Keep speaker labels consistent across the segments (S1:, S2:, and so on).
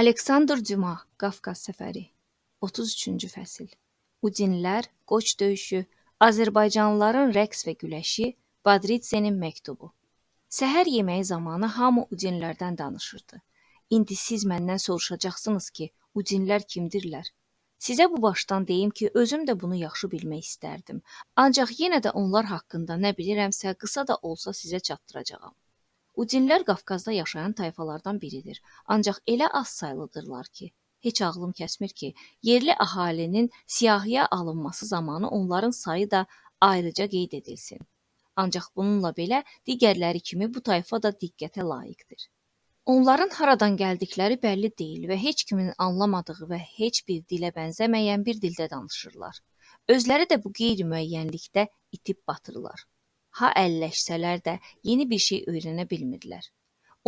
S1: Aleksandr Cuma, Qafqaz səfəri, 33-cü fəsil. Udinlər, qoç döyüşü, Azərbaycanlıların rəqs və güləşi, Badritsenin məktubu. Səhər yeməyi zamanı hamı udinlərdən danışırdı. İndi siz məndən soruşacaqsınız ki, udinlər kimdirlər? Sizə bu başdan deyim ki, özüm də bunu yaxşı bilmək istərdim. Ancaq yenə də onlar haqqında nə bilirəmsə, qısa da olsa sizə çatdıracağam. Udinlər Qafqazda yaşayan tayfalardan biridir. Ancaq elə az sayılıdırlar ki, heç ağlım kəsmir ki, yerli əhalinin siyahıya alınması zamanı onların sayı da ayrıca qeyd edilsin. Ancaq bununla belə digərləri kimi bu tayfa da diqqətə layiqdir. Onların haradan gəldikləri bəlli deyil və heç kimin anlamadığı və heç bir dilə bənzəməyən bir dildə danışırlar. Özləri də bu qeyri-müəyyənlikdə itib batırlar. Ha əlləşsələr də yeni bir şey öyrənə bilmirlər.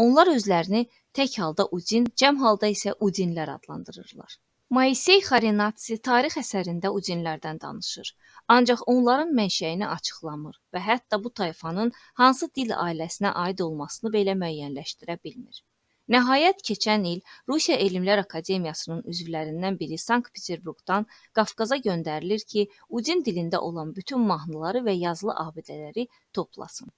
S1: Onlar özlərini tək halda Udin, cəm halda isə Udinlər adlandırırlar. Moisey Xarinatsi tarix əsərində Udinlərdən danışır. Ancaq onların mənşəyini açıqlamır və hətta bu tayfanın hansı dil ailəsinə aid olmasını belə müəyyənləşdirə bilmir. Nəhayət keçən il Rusiya Elmlər Akademiyasının üzvlərindən biri Sankt-Peterburqdan Qafqaza göndərilir ki, Udin dilində olan bütün mahnıları və yazılı abidələri toplasın.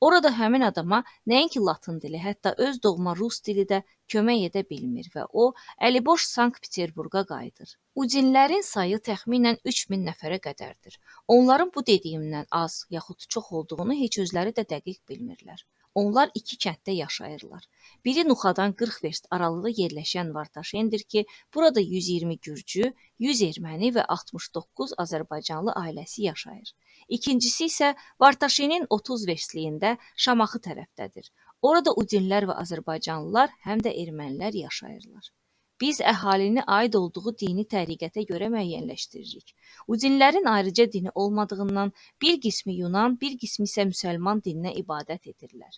S1: Orada həmin adama nəinki latın dili, hətta öz doğma rus dili də kömək edə bilmir və o, əliboş Sankt-Peterburqa qayıdır. Udinlərin sayı təxminən 3000 nəfərə qədərdir. Onların bu dediyimdən az, yaxud çox olduğunu heç özləri də dəqiq bilmirlər. Onlar iki kənddə yaşayırlar. Biri Nuxadan 40 verst aralıda yerləşən Vartaşendir ki, burada 120 gürcü, 100 erməni və 69 Azərbaycanlı ailəsi yaşayır. İkincisi isə Vartaşenin 30 verstliyində Şamaxı tərəfdədir. Orada Udinlər və Azərbaycanlılar, həm də ermənilər yaşayırlar. Biz əhalini aid olduğu dini təriqətə görə müəyyənləşdiririk. Udinlərin ayrıca dini olmadığından bir qismi Yunan, bir qismi isə müsəlman dininə ibadət edirlər.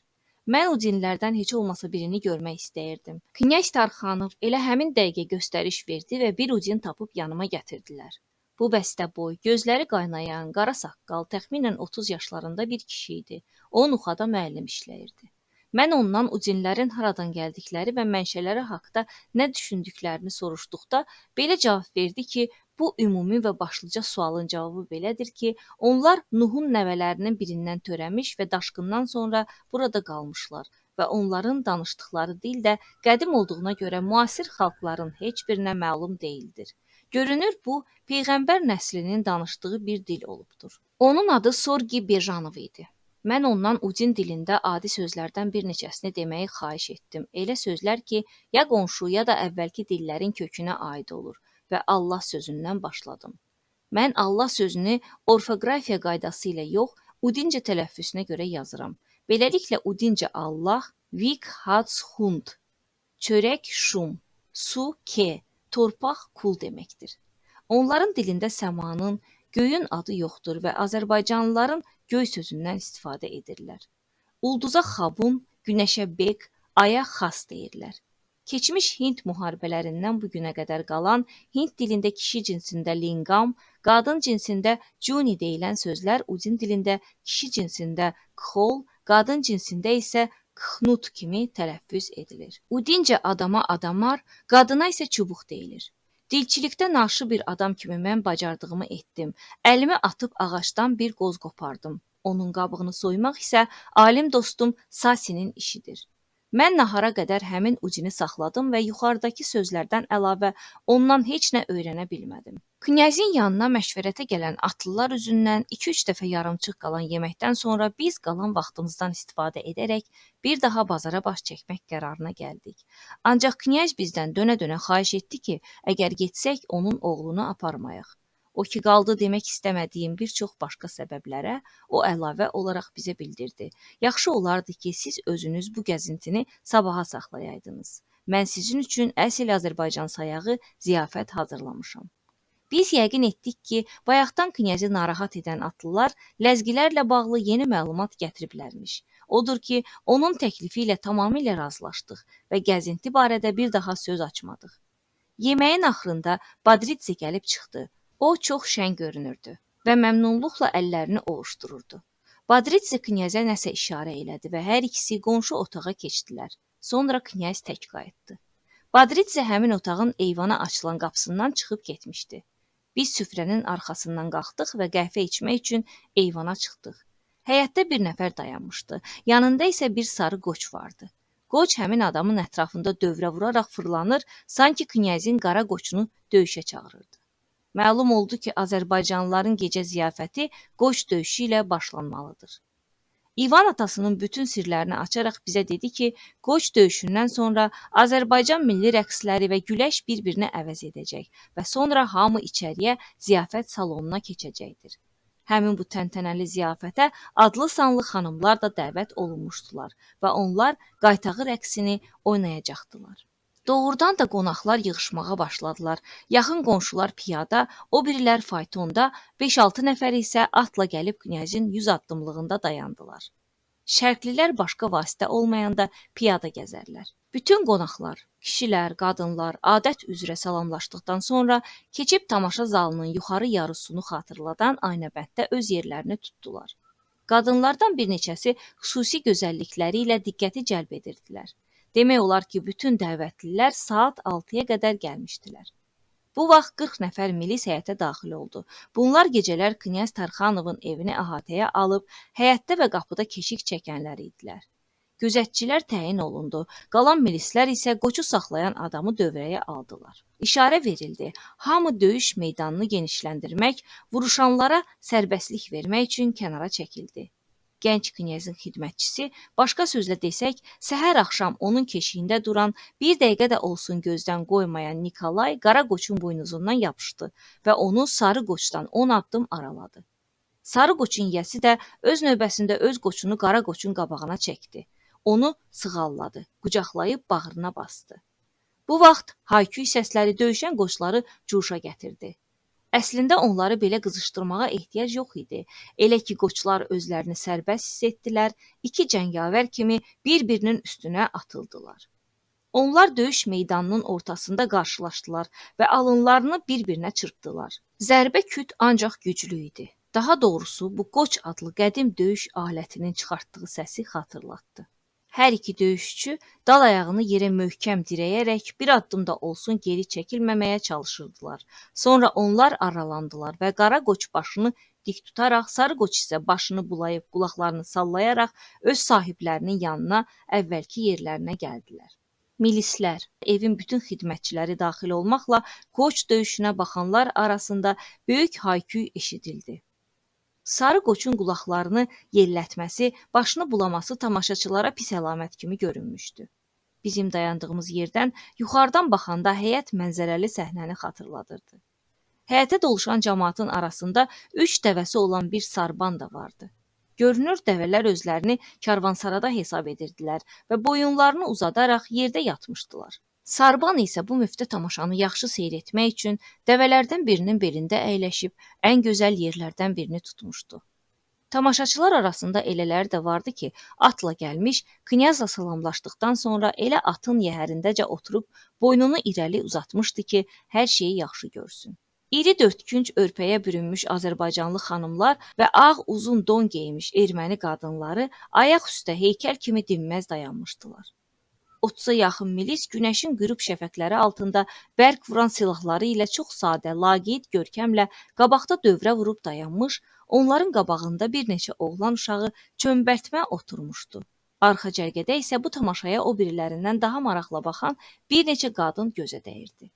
S1: Mən Udinlərdən heç olmasa birini görmək istəyirdim. Knyaz Tarxanov elə həmin dəqiqə göstəriş verdi və bir Udin tapıb yanıma gətirdilər. Bu bəstəboy, gözləri qaynayan, qara saqqal, təxminən 30 yaşlarında bir kişi idi. O Nuxada müəllim işləyirdi. Mən ondan Udinlərin haradan gəldikləri və mənşələri haqqında nə düşündüklərini soruşduqda belə cavab verdi ki, bu ümumi və başlıca sualın cavabı belədir ki, onlar Nuhun nəvələrinin birindən törəmiş və daşqından sonra burada qalmışlar və onların danışdıqları dil də qədim olduğuna görə müasir xalqların heç birinə məlum deyildir. Görünür bu, Peyğəmbər nəslinin danışdığı bir dil olubdur. Onun adı Sorgi Bejanov idi. Mən ondan Udin dilində adi sözlərdən bir neçəsini deməyi xahiş etdim. Elə sözlər ki, ya qonşu, ya da əvvəlki dillərin kökünə aid olur və Allah sözündən başladım. Mən Allah sözünü orfoqrafiya qaydası ilə yox, Udincə tələffüsünə görə yazıram. Beləliklə Udincə Allah, Vik Hats Hund, çörək şum, su ke, torpaq kul deməkdir. Onların dilində səmanın, göyün adı yoxdur və Azərbaycanlıların göy sözündən istifadə edirlər. Ulduza xabun, günəşə bek, aya xas deyirlər. Keçmiş Hind müharibələrindən bu günə qədər qalan Hind dilində kişi cinsində lingam, qadın cinsində juni deyilən sözlər Udin dilində kişi cinsində kxol, qadın cinsində isə kxnut kimi tələffüz edilir. Udincə adama adamar, qadına isə çubuq deyilir. Dilçilikdə naşı bir adam kimi mən bacardığımı etdim. Əlimi atıb ağacdan bir qoz qopardım. Onun qabığını soymaq isə alim dostum Sasinin işidir. Mən nahara qədər həmin Udini saxladım və yuxarıdakı sözlərdən əlavə ondan heç nə öyrənə bilmədim. Knyazın yanına məşvərətə gələn atlılar üzündən 2-3 dəfə yarımçıq qalan yeməkdən sonra biz qalan vaxtımızdan istifadə edərək bir daha bazara baş çəkmək qərarına gəldik. Ancaq knyaz bizdən dönə-dönə xahiş etdi ki, əgər getsək onun oğlunu aparmayaq. O ki qaldı demək istəmədiyim bir çox başqa səbəblərə o əlavə olaraq bizə bildirdi. Yaxşı olardı ki, siz özünüz bu gəzintini sabaha saxlayaydınız. Mən sizin üçün əsl Azərbaycan sayağı ziyafət hazırlamışam. Biz yəqin etdik ki, bayaqdan knyazı narahat edən atlılar ləzgilərlə bağlı yeni məlumat gətiriblərmiş. Odur ki, onun təklifi ilə tamamilə razılaşdıq və gəzinti barədə bir daha söz açmadıq. Yeməyin axırında Badritsi gəlib çıxdı. O çox şən görünürdü və məmnunluqla əllərini ovuşdururdu. Badritsi knyaza nəsə işarə elədi və hər ikisi qonşu otağa keçdilər. Sonra knyaz tək qayıtdı. Badritsə həmin otağın eyvana açılan qapısından çıxıb getmişdi. Biz süfrənin arxasından qalxdıq və qəhvə içmək üçün eyvana çıxdıq. Həyətdə bir nəfər dayanmışdı. Yanında isə bir sarı qoç vardı. Qoç həmin adamın ətrafında dövrə vuraraq fırlanır, sanki knyazın qara qoçunu döyüşə çağırırdı. Məlum oldu ki, Azərbaycanlıların gecə ziyafəti qoç döyüşü ilə başlanmalıdır. İvan atasının bütün sirlərini açaraq bizə dedi ki, qoç döyüşündən sonra Azərbaycan milli rəqsləri və güləş bir-birini əvəz edəcək və sonra hamı içəriyə ziyafət salonuna keçəcəkdir. Həmin bu təntənəli ziyafətə adlı-sanlı xanımlar da dəvət olunmuşdular və onlar qaytağı rəqsini oynayacaqdılar. Doğrudan da qonaqlar yığışmağa başladılar. Yaxın qonşular piyada, o birilər faytonda, 5-6 nəfər isə atla gəlib knyazın 100 addımlığında dayandılar. Şərqlilər başqa vasitə olmayanda piyada gəzərlər. Bütün qonaqlar, kişilər, qadınlar adət üzrə salamlaşdıqdan sonra keçib tamaşa zalının yuxarı yarısını xatırladan aynabənddə öz yerlərini tutdular. Qadınlardan bir neçəsi xüsusi gözəllikləri ilə diqqəti cəlb edirdilər. Demək olar ki, bütün dəvətlilər saat 6-ya qədər gəlmişdilər. Bu vaxt 40 nəfər milis həyətə daxil oldu. Bunlar gecələr Knyaz Tarxanovun evini əhatəyə alıb, həyətdə və qapıda keşik çəkənlər idilər. Gözətçilər təyin olundu. Qalan milislər isə qoçu saxlayan adamı dövrəyə aldılar. İşarə verildi. Hamı döyüş meydanını genişləndirmək, vuruşanlara sərbəstlik vermək üçün kənara çəkildi. Gənc knyazın xidmətçisi, başqa sözlə desək, səhər-axşam onun keşiyində duran, bir dəqiqə də olsun gözdən qoymayan Nikolay qara qoçun buynuzundan yapışdı və onu sarı qoçdan 10 addım araladı. Sarı qoçun yiyəsi də öz növbəsində öz qoçunu qara qoçun qabağına çəkdi. Onu sığalladı, qucaqlayıb bağrına basdı. Bu vaxt hay-küy səsləri döyüşən qoçları cuşa gətirdi. Əslində onları belə qızışdırmağa ehtiyac yox idi. Elə ki, qoçlar özlərini sərbəst hiss etdilər, iki cəngavər kimi bir-birinin üstünə atıldılar. Onlar döyüş meydanının ortasında qarşılaşdılar və alınlarını bir-birinə çırpdılar. Zərbə küt ancaq güclü idi. Daha doğrusu, bu qoç adlı qədim döyüş alətinin çıxartdığı səsi xatırlatdı. Hər iki döyüşçü dal ayağını yerə möhkəm dirəyərək bir addım da olsun geri çəkilməməyə çalışırdılar. Sonra onlar aralandılar və qara qoç başını dik tutaraq, sarı qoç isə başını bulayıb qulaqlarını sallayaraq öz sahiblərinin yanına əvvəlki yerlərinə gəldilər. Milislər, evin bütün xidmətçiləri daxil olmaqla qoç döyüşünə baxanlar arasında böyük hay-küy eşidildi. Sarı qoçun qulaqlarını yellətməsi, başını bulaması tamaşaçılara pis əlamət kimi görünmüşdü. Bizim dayandığımız yerdən yuxarıdan baxanda həyət mənzərəli səhnəni xatırladırdı. Həyətə doluşan cəmaatın arasında 3 dəvəsi olan bir sarban da vardı. Görünür, dəvələr özlərini karvansarada hesab edirdilər və boyunlarını uzadaraq yerdə yatmışdılar. Sarban isə bu müftə tamaşanı yaxşı seyr etmək üçün dəvələrdən birinin belində əyləşib ən gözəl yerlərdən birini tutmuşdu. Tamaşaçılar arasında elələri də vardı ki, atla gəlmiş, knyazla salamlaşdıqdan sonra elə atın yəhərindəcə oturub boynunu irəli uzatmışdı ki, hər şeyi yaxşı görsün. İri dördkünc örpəyə bürünmüş Azərbaycanlı xanımlar və ağ uzun don geymiş erməni qadınları ayaq üstə heykəl kimi dinməz dayanmışdılar. 30-a yaxın milis günəşin qürub şəfəqləri altında bərk vuran silahları ilə çox sadə, laqeyd görkəmlə qabaqda dövrə vurub dayanmış, onların qabağında bir neçə oğlan uşağı çömbəltmə oturmuşdu. Arxa cərgədə isə bu tamaşaya o birilərindən daha maraqla baxan bir neçə qadın gözə dəyirdi.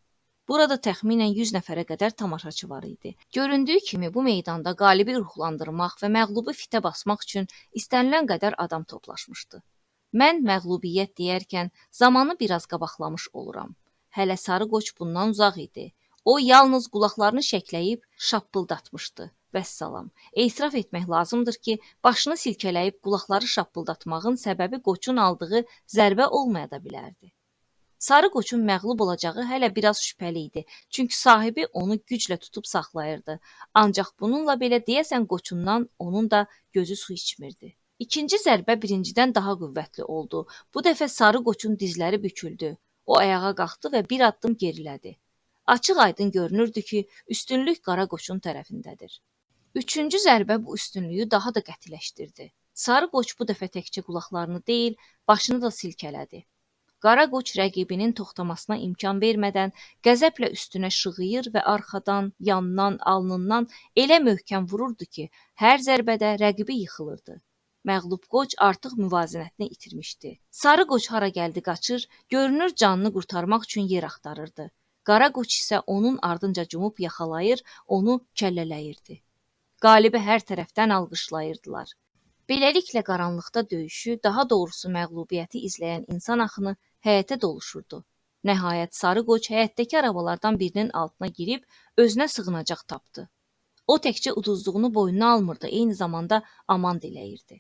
S1: Burada təxminən 100 nəfərə qədər tamaşaçı var idi. Göründüyü kimi bu meydanda qalibi ruhlandırmaq və məğlubu fitə basmaq üçün istənilən qədər adam toplaşmışdı. Mən məğlubiyyət deyərkən zamanı biraz qabaqlamış oluram. Hələ sarı qoç bundan uzaq idi. O yalnız qulaqlarını şəkləyib şappıldatmışdı. Vəssalam. Etiraf etmək lazımdır ki, başını silkələyib qulaqları şappıldatmağın səbəbi qoçun aldığı zərbə olmaya da bilərdi. Sarı qoçun məğlub olacağı hələ biraz şübhəli idi, çünki sahibi onu güclə tutub saxlayırdı. Ancaq bununla belə deyəsən qoçundan onun da gözü su içmirdi. İkinci zərbə birincidən daha qüvvətli oldu. Bu dəfə sarı qoçun dizləri büküldü. O ayağa qalxdı və bir addım gerilədi. Açıq aydın görünürdü ki, üstünlük qara qoçun tərəfindədir. Üçüncü zərbə bu üstünlüyü daha da qətiləşdirdi. Sarı qoç bu dəfə təkcə qulaqlarını deyil, başını da silkələdi. Qara qoç rəqibinin toxtamasına imkan vermədən qəzəblə üstünə şığıyır və arxadan, yandan, alnından elə möhkəm vururdu ki, hər zərbədə rəqibi yıxılırdı. Məğlub qoç artıq müvazinətini itirmişdi. Sarı qoç hara gəldi qaçır, görünür canını qurtarmaq üçün yer axtarırdı. Qara qoç isə onun ardınca cumub yaxalayır, onu kəllələyirdi. Qalibi hər tərəfdən alqışlayırdılar. Beləliklə qaranlıqda döyüşü, daha doğrusu məğlubiyyəti izləyən insan axını həyətə doluşurdu. Nəhayət sarı qoç həyətdəki arabalardan birinin altına girib özünə sığınacaq tapdı. O təkcə uduzduğunu boynuna almırdı, eyni zamanda aman diləyirdi.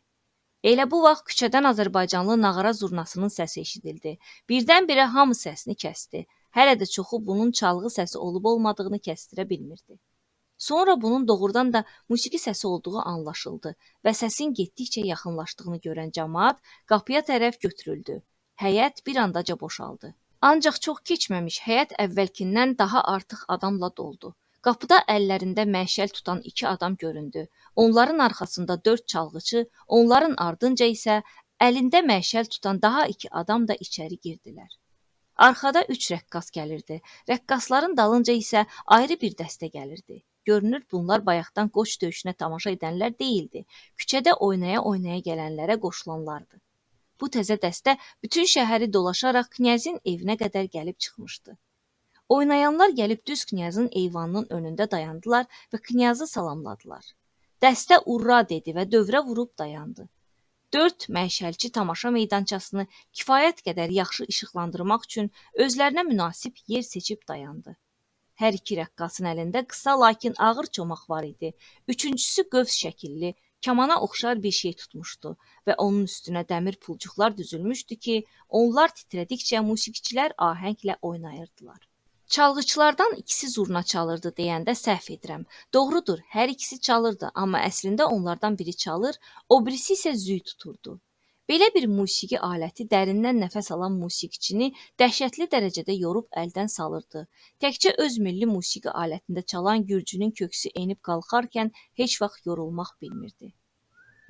S1: Elə bu vaxt küçədən Azərbaycanlı nağara zurnasının səsi eşidildi. Birdən-birə hamı səsini kəsdi. Hələ də çoxu bunun çalğı səsi olub-olmadığını kəstirə bilmirdi. Sonra bunun doğrudan da musiqi səsi olduğu anlaşıldı və səsin getdikcə yaxınlaşdığını görən cəmaət qapıya tərəf götürüldü. Həyət bir andaca boşaldı. Ancaq çox keçməmiş həyət əvvəlkindən daha artıq adamla doldu. Qapıda əllərində məşəl tutan 2 adam göründü. Onların arxasında 4 çalğıçı, onların ardınca isə əlində məşəl tutan daha 2 adam da içəri girdilər. Arxada 3 rəqqas gəlirdi. Rəqqasların dalınca isə ayrı bir dəstə gəlirdi. Görünür bunlar bayaqdan qoç döyüşünə tamaşa edənlər deyildi. Küçədə oynaya-oynaya gələnlərə qoşulanlardı. Bu təzə dəstə bütün şəhəri dolaşaraq knyazın evinə qədər gəlib çıxmışdı. Oynayanlar gəlib düz knyazın eyvanının önündə dayandılar və knyazı salamladılar. Dəstə urra dedi və dövrə vurub dayandı. 4 məşəlçi tamaşa meydançasını kifayət qədər yaxşı işıqlandırmaq üçün özlərinə münasib yer seçib dayandı. Hər 2 rəqqasın əlində qısa, lakin ağır çomaq var idi. Üçüncüsü qövs şəkilli, kamana oxşar bir şey tutmuşdu və onun üstünə dəmir pulcuqlar düzülmüşdü ki, onlar titrədikcə musiqiçilər ahənglə oynayırdılar. Çalğıçılardan ikisi zurna çalırdı deyəndə səhv edirəm. Doğrudur, hər ikisi çalırdı, amma əslində onlardan biri çalır, o birisi isə züy tuturdu. Belə bir musiqi aləti dərindən nəfəs alan musiqiçini dəhşətli dərəcədə yorub əldən salırdı. Təkcə öz milli musiqi alətində çalan gürcünün köksü enib qalxarkən heç vaxt yorulmaq bilmirdi.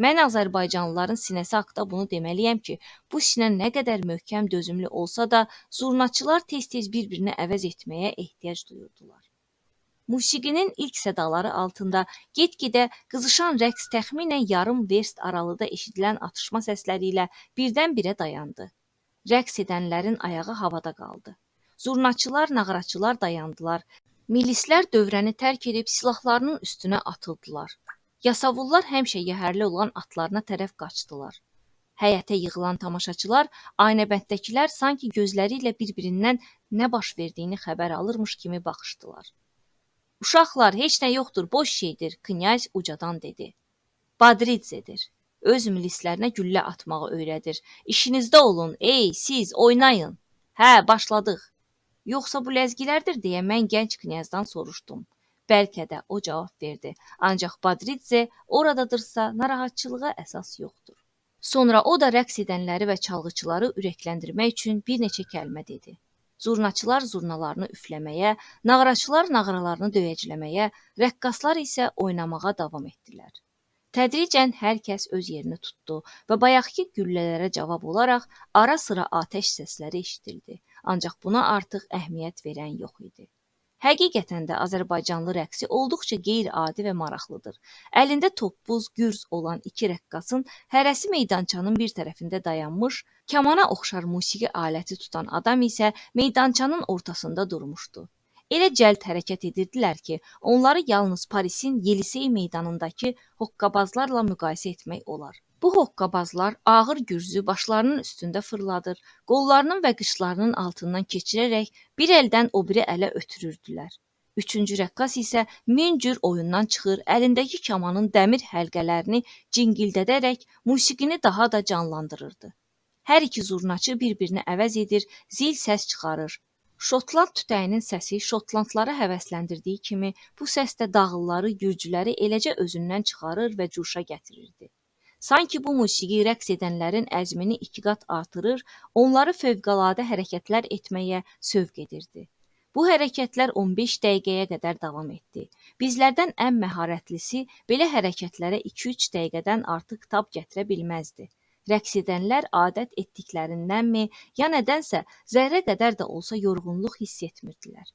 S1: Mən Azərbaycanlıların sinəsi haqda bunu deməliyəm ki, bu sinə nə qədər möhkəm dözümlü olsa da, zurnaçılar tez-tez bir-birini əvəz etməyə ehtiyac duyurdular. Musiqinin ilk sədaları altında get-gedə qızışan rəqs təxminən yarım verst aralıda eşidilən atışma səsləri ilə birdən-birə dayandı. Rəqs edənlərin ayağı havada qaldı. Zurnaçılar, nağaraçılar dayandılar. Milislər dövrəni tərk edib silahlarının üstünə atıldılar. Yasavullar həmişə yəhərli olan atlarına tərəf qaçdılar. Həyətə yığılan tamaşaçılar, aynəbənddəkilər sanki gözləri ilə bir-birindən nə baş verdiyini xəbər alırmış kimi baxışdılar. Uşaqlar, heç nə yoxdur, boş şeydir, knyaz ucadan dedi. Badridzedir. Öz milislərinə güllə atmağı öyrədir. İşinizdə olun, ey, siz, oynayın. Hə, başladıq. Yoxsa bu ləzgilərdir deyə mən gənc knyazdan soruşdum. Bəlkə də o cavab verdi. Ancaq Badridze oradadırsa narahatçılığa əsas yoxdur. Sonra o da rəqs edənləri və çalğıçıları ürəkləndirmək üçün bir neçə kəlmə dedi. Zurnaçılar zurnalarını üfləməyə, nağaraçılar nağaralarını döyəcləməyə, rəqqaslar isə oynamağa davam etdilər. Tədricən hər kəs öz yerini tutdu və bayaqki güllələrə cavab olaraq ara-sıra atəş səsləri eşidildi. Ancaq buna artıq əhəmiyyət verən yox idi. Həqiqətən də Azərbaycanlı rəqsi olduqca qeyri-adi və maraqlıdır. Əlində toppuz, gürz olan 2 rəqqasın hərəsi meydançanın bir tərəfində dayanmış, kamana oxşar musiqi aləti tutan adam isə meydançanın ortasında durmuşdu. Elə cəld hərəkət edirdilər ki, onları yalnız Parisin Yelisey meydanındakı hoqqabazlarla müqayisə etmək olar. Bu hoqqabazlar ağır gürzü başlarının üstündə fırladır, qollarının və qışlarının altından keçirərək bir əldən o biri ələ ötürürdülər. Üçüncü rəqqas isə min cür oyundan çıxır, əlindəki kamanın dəmir həlqələrini cingildədərək musiqini daha da canlandırırdı. Hər iki zurnaçı bir-birini əvəz edir, zil səs çıxarır. Şotland tütəyinin səsi şotlandları həvəsləndirdiyi kimi bu səs də dağılları, gürcüləri eləcə özündən çıxarır və cuşa gətirirdi. Sanki bu musiqi rəqs edənlərin əzmini 2 qat artırır, onları fövqəladə hərəkətlər etməyə sövq edirdi. Bu hərəkətlər 15 dəqiqəyə qədər davam etdi. Bizlərdən ən məharətlisi belə hərəkətlərə 2-3 dəqiqədən artıq tab gətirə bilməzdi. Rəqs edənlər adət etdiklərindənmi, ya nədənsə zərrə qədər də olsa yorğunluq hiss etmirdilər.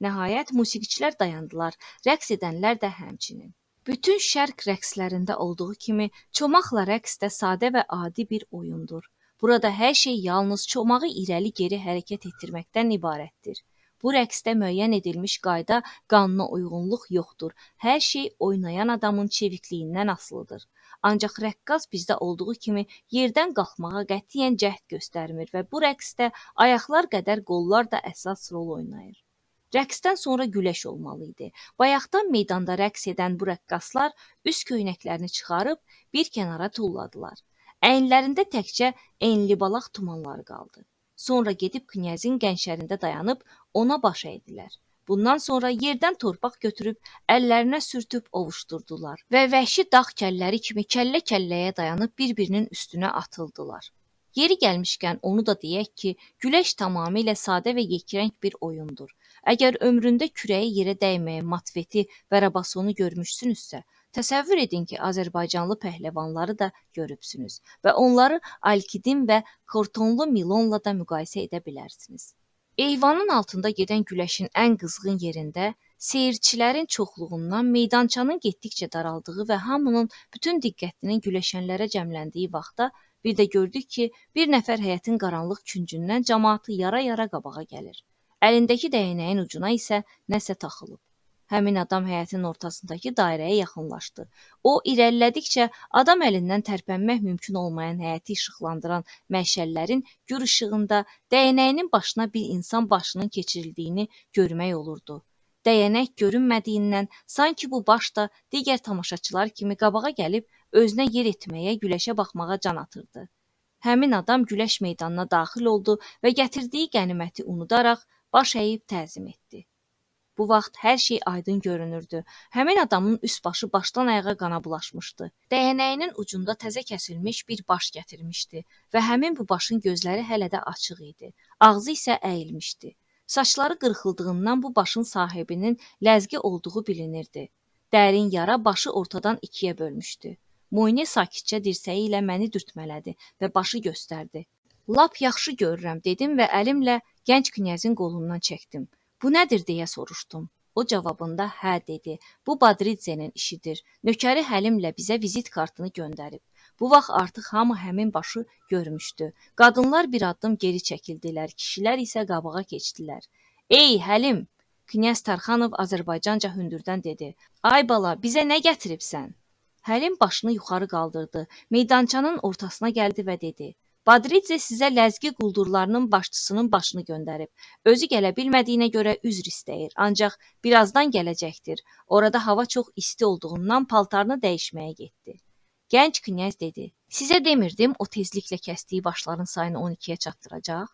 S1: Nəhayət musiqiçilər dayandılar, rəqs edənlər də həmçinin. Bütün şərq rəqslərində olduğu kimi çomaqla rəqs də sadə və adi bir oyundur. Burada hər şey yalnız çomağı irəli-geri hərəkət etdirməkdən ibarətdir. Bu rəqsdə müəyyən edilmiş qayda, qanuna uyğunluq yoxdur. Hər şey oynayan adamın çevikliyindən asılıdır. Ancaq rəqqas bizdə olduğu kimi yerdən qalxmağa qətiyyən cəhd göstərmir və bu rəqsdə ayaqlar qədər qollar da əsas rol oynayır. Rəqsdən sonra güləş olmalı idi. Bayaqdan meydanda rəqs edən bu rəqqaslar üst köynəklərini çıxarıb bir kənara tulladılar. Əyinlərində təkcə enli-balaq tumanları qaldı. Sonra gedib knyazın qənşərində dayanıb ona baş əydilər. Bundan sonra yerdən torpaq götürüb əllərinə sürtüb ovuşdurdular və vəhşi dağ kəlləri kimi kəllə-kəlləyə dayanıb bir-birinin üstünə atıldılar. Yeri gəlmişkən onu da deyək ki, güləş tamamilə sadə və yekrəng bir oyundur. Əgər ömründə kürəyi yerə dəyməyən Matveti və Rabasonu görmüşsünüzsə, təsəvvür edin ki, Azərbaycanlı pəhləvanları da görübsünüz və onları Alkidin və Kortonlu Milonla da müqayisə edə bilərsiniz. Eyvanın altında gedən güləşin ən qızğın yerində seyirçilərin çoxluğundan meydançanın getdikcə daraldığı və hamının bütün diqqətinin güləşənlərə cəmləndiyi vaxtda bir də gördük ki, bir nəfər həyətin qaranlıq küncündən cəmaatı yara-yara qabağa gəlir. Əlindəki dəyənəyin ucuna isə nəsə taxılıb. Həmin adam həyətin ortasındakı dairəyə yaxınlaşdı. O, irəlilədikcə adam əlindən tərpənmək mümkün olmayan həyəti işıqlandıran məşəllərin gür işığında dəyənəyinin başına bir insan başının keçirildiyini görmək olurdu. Dəyənək görünmədiyindən sanki bu baş da digər tamaşaçılar kimi qabağa gəlib özünə yer etməyə, güləşə baxmağa can atırdı. Həmin adam güləş meydanına daxil oldu və gətirdiyi qəniməti unudaraq baş əyib təzim etdi. Bu vaxt hər şey aydın görünürdü. Həmin adamın üst başı başdan ayağa qana bulaşmışdı. Dəyənəyinin ucunda təzə kəsilmiş bir baş gətirmişdi və həmin bu başın gözləri hələ də açıq idi. Ağzı isə əyilmişdi. Saçları qırxıldığından bu başın sahibinin ləzgi olduğu bilinirdi. Dərin yara başı ortadan ikiyə bölmüşdü. Moyne sakitcə dirsəyi ilə məni dürtmələdi və başı göstərdi. Lap yaxşı görürəm, dedim və əlimlə gənc knyazın qolundan çəkdim. Bu nədir deyə soruşdum. O cavabında hə dedi. Bu Badridzenin işidir. Nökəri Həlimlə bizə vizit kartını göndərib. Bu vaxt artıq hamı həmin başı görmüşdü. Qadınlar bir addım geri çəkildilər, kişilər isə qabağa keçdilər. Ey Həlim, Knyaz Tarxanov Azərbaycanca hündürdən dedi. Ay bala, bizə nə gətiribsən? Həlim başını yuxarı qaldırdı, meydançanın ortasına gəldi və dedi. Badridze sizə ləzgi quldurlarının başçısının başını göndərib. Özü gələ bilmədiyinə görə üzr istəyir, ancaq birazdan gələcəkdir. Orada hava çox isti olduğundan paltarını dəyişməyə getdi. Gənc knyaz dedi, sizə demirdim o tezliklə kəsdiyi başların sayını 12-yə çatdıracaq?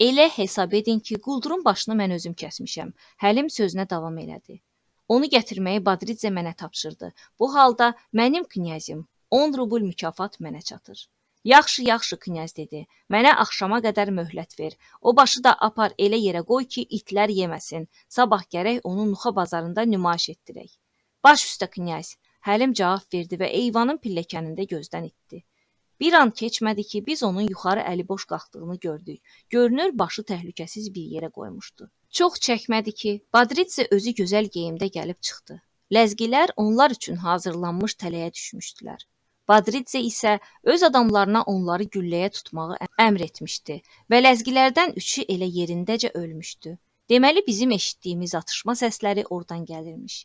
S1: Elə hesab edin ki, quldurun başını mən özüm kəsmişəm. Həlim sözünə davam elədi. Onu gətirməyi Badridze mənə tapşırdı. Bu halda mənim knyazım 10 rubl mükafat mənə çatır. Yaxşı, yaxşı, knyaz dedi. Mənə axşama qədər möhlət ver. O başı da apar elə yerə qoy ki, itlər yeməsin. Sabah gərək onu Nuxa bazarında nümayiş etdirək. Baş üstə, knyaz. Həlim cavab verdi və eyvanın pilləkənində gözdən itdi. Bir an keçmədi ki, biz onun yuxarı əli boş qalxdığını gördük. Görünür, başı təhlükəsiz bir yerə qoymuşdu. Çox çəkmədi ki, Badridze özü gözəl geyimdə gəlib çıxdı. Ləzgilər onlar üçün hazırlanmış tələyə düşmüşdülər. Badridze isə öz adamlarına onları gülləyə tutmağı əmr etmişdi və ləzgilərdən üçü elə yerindəcə ölmüşdü. Deməli, bizim eşitdiyimiz atışma səsləri oradan gəlirmiş.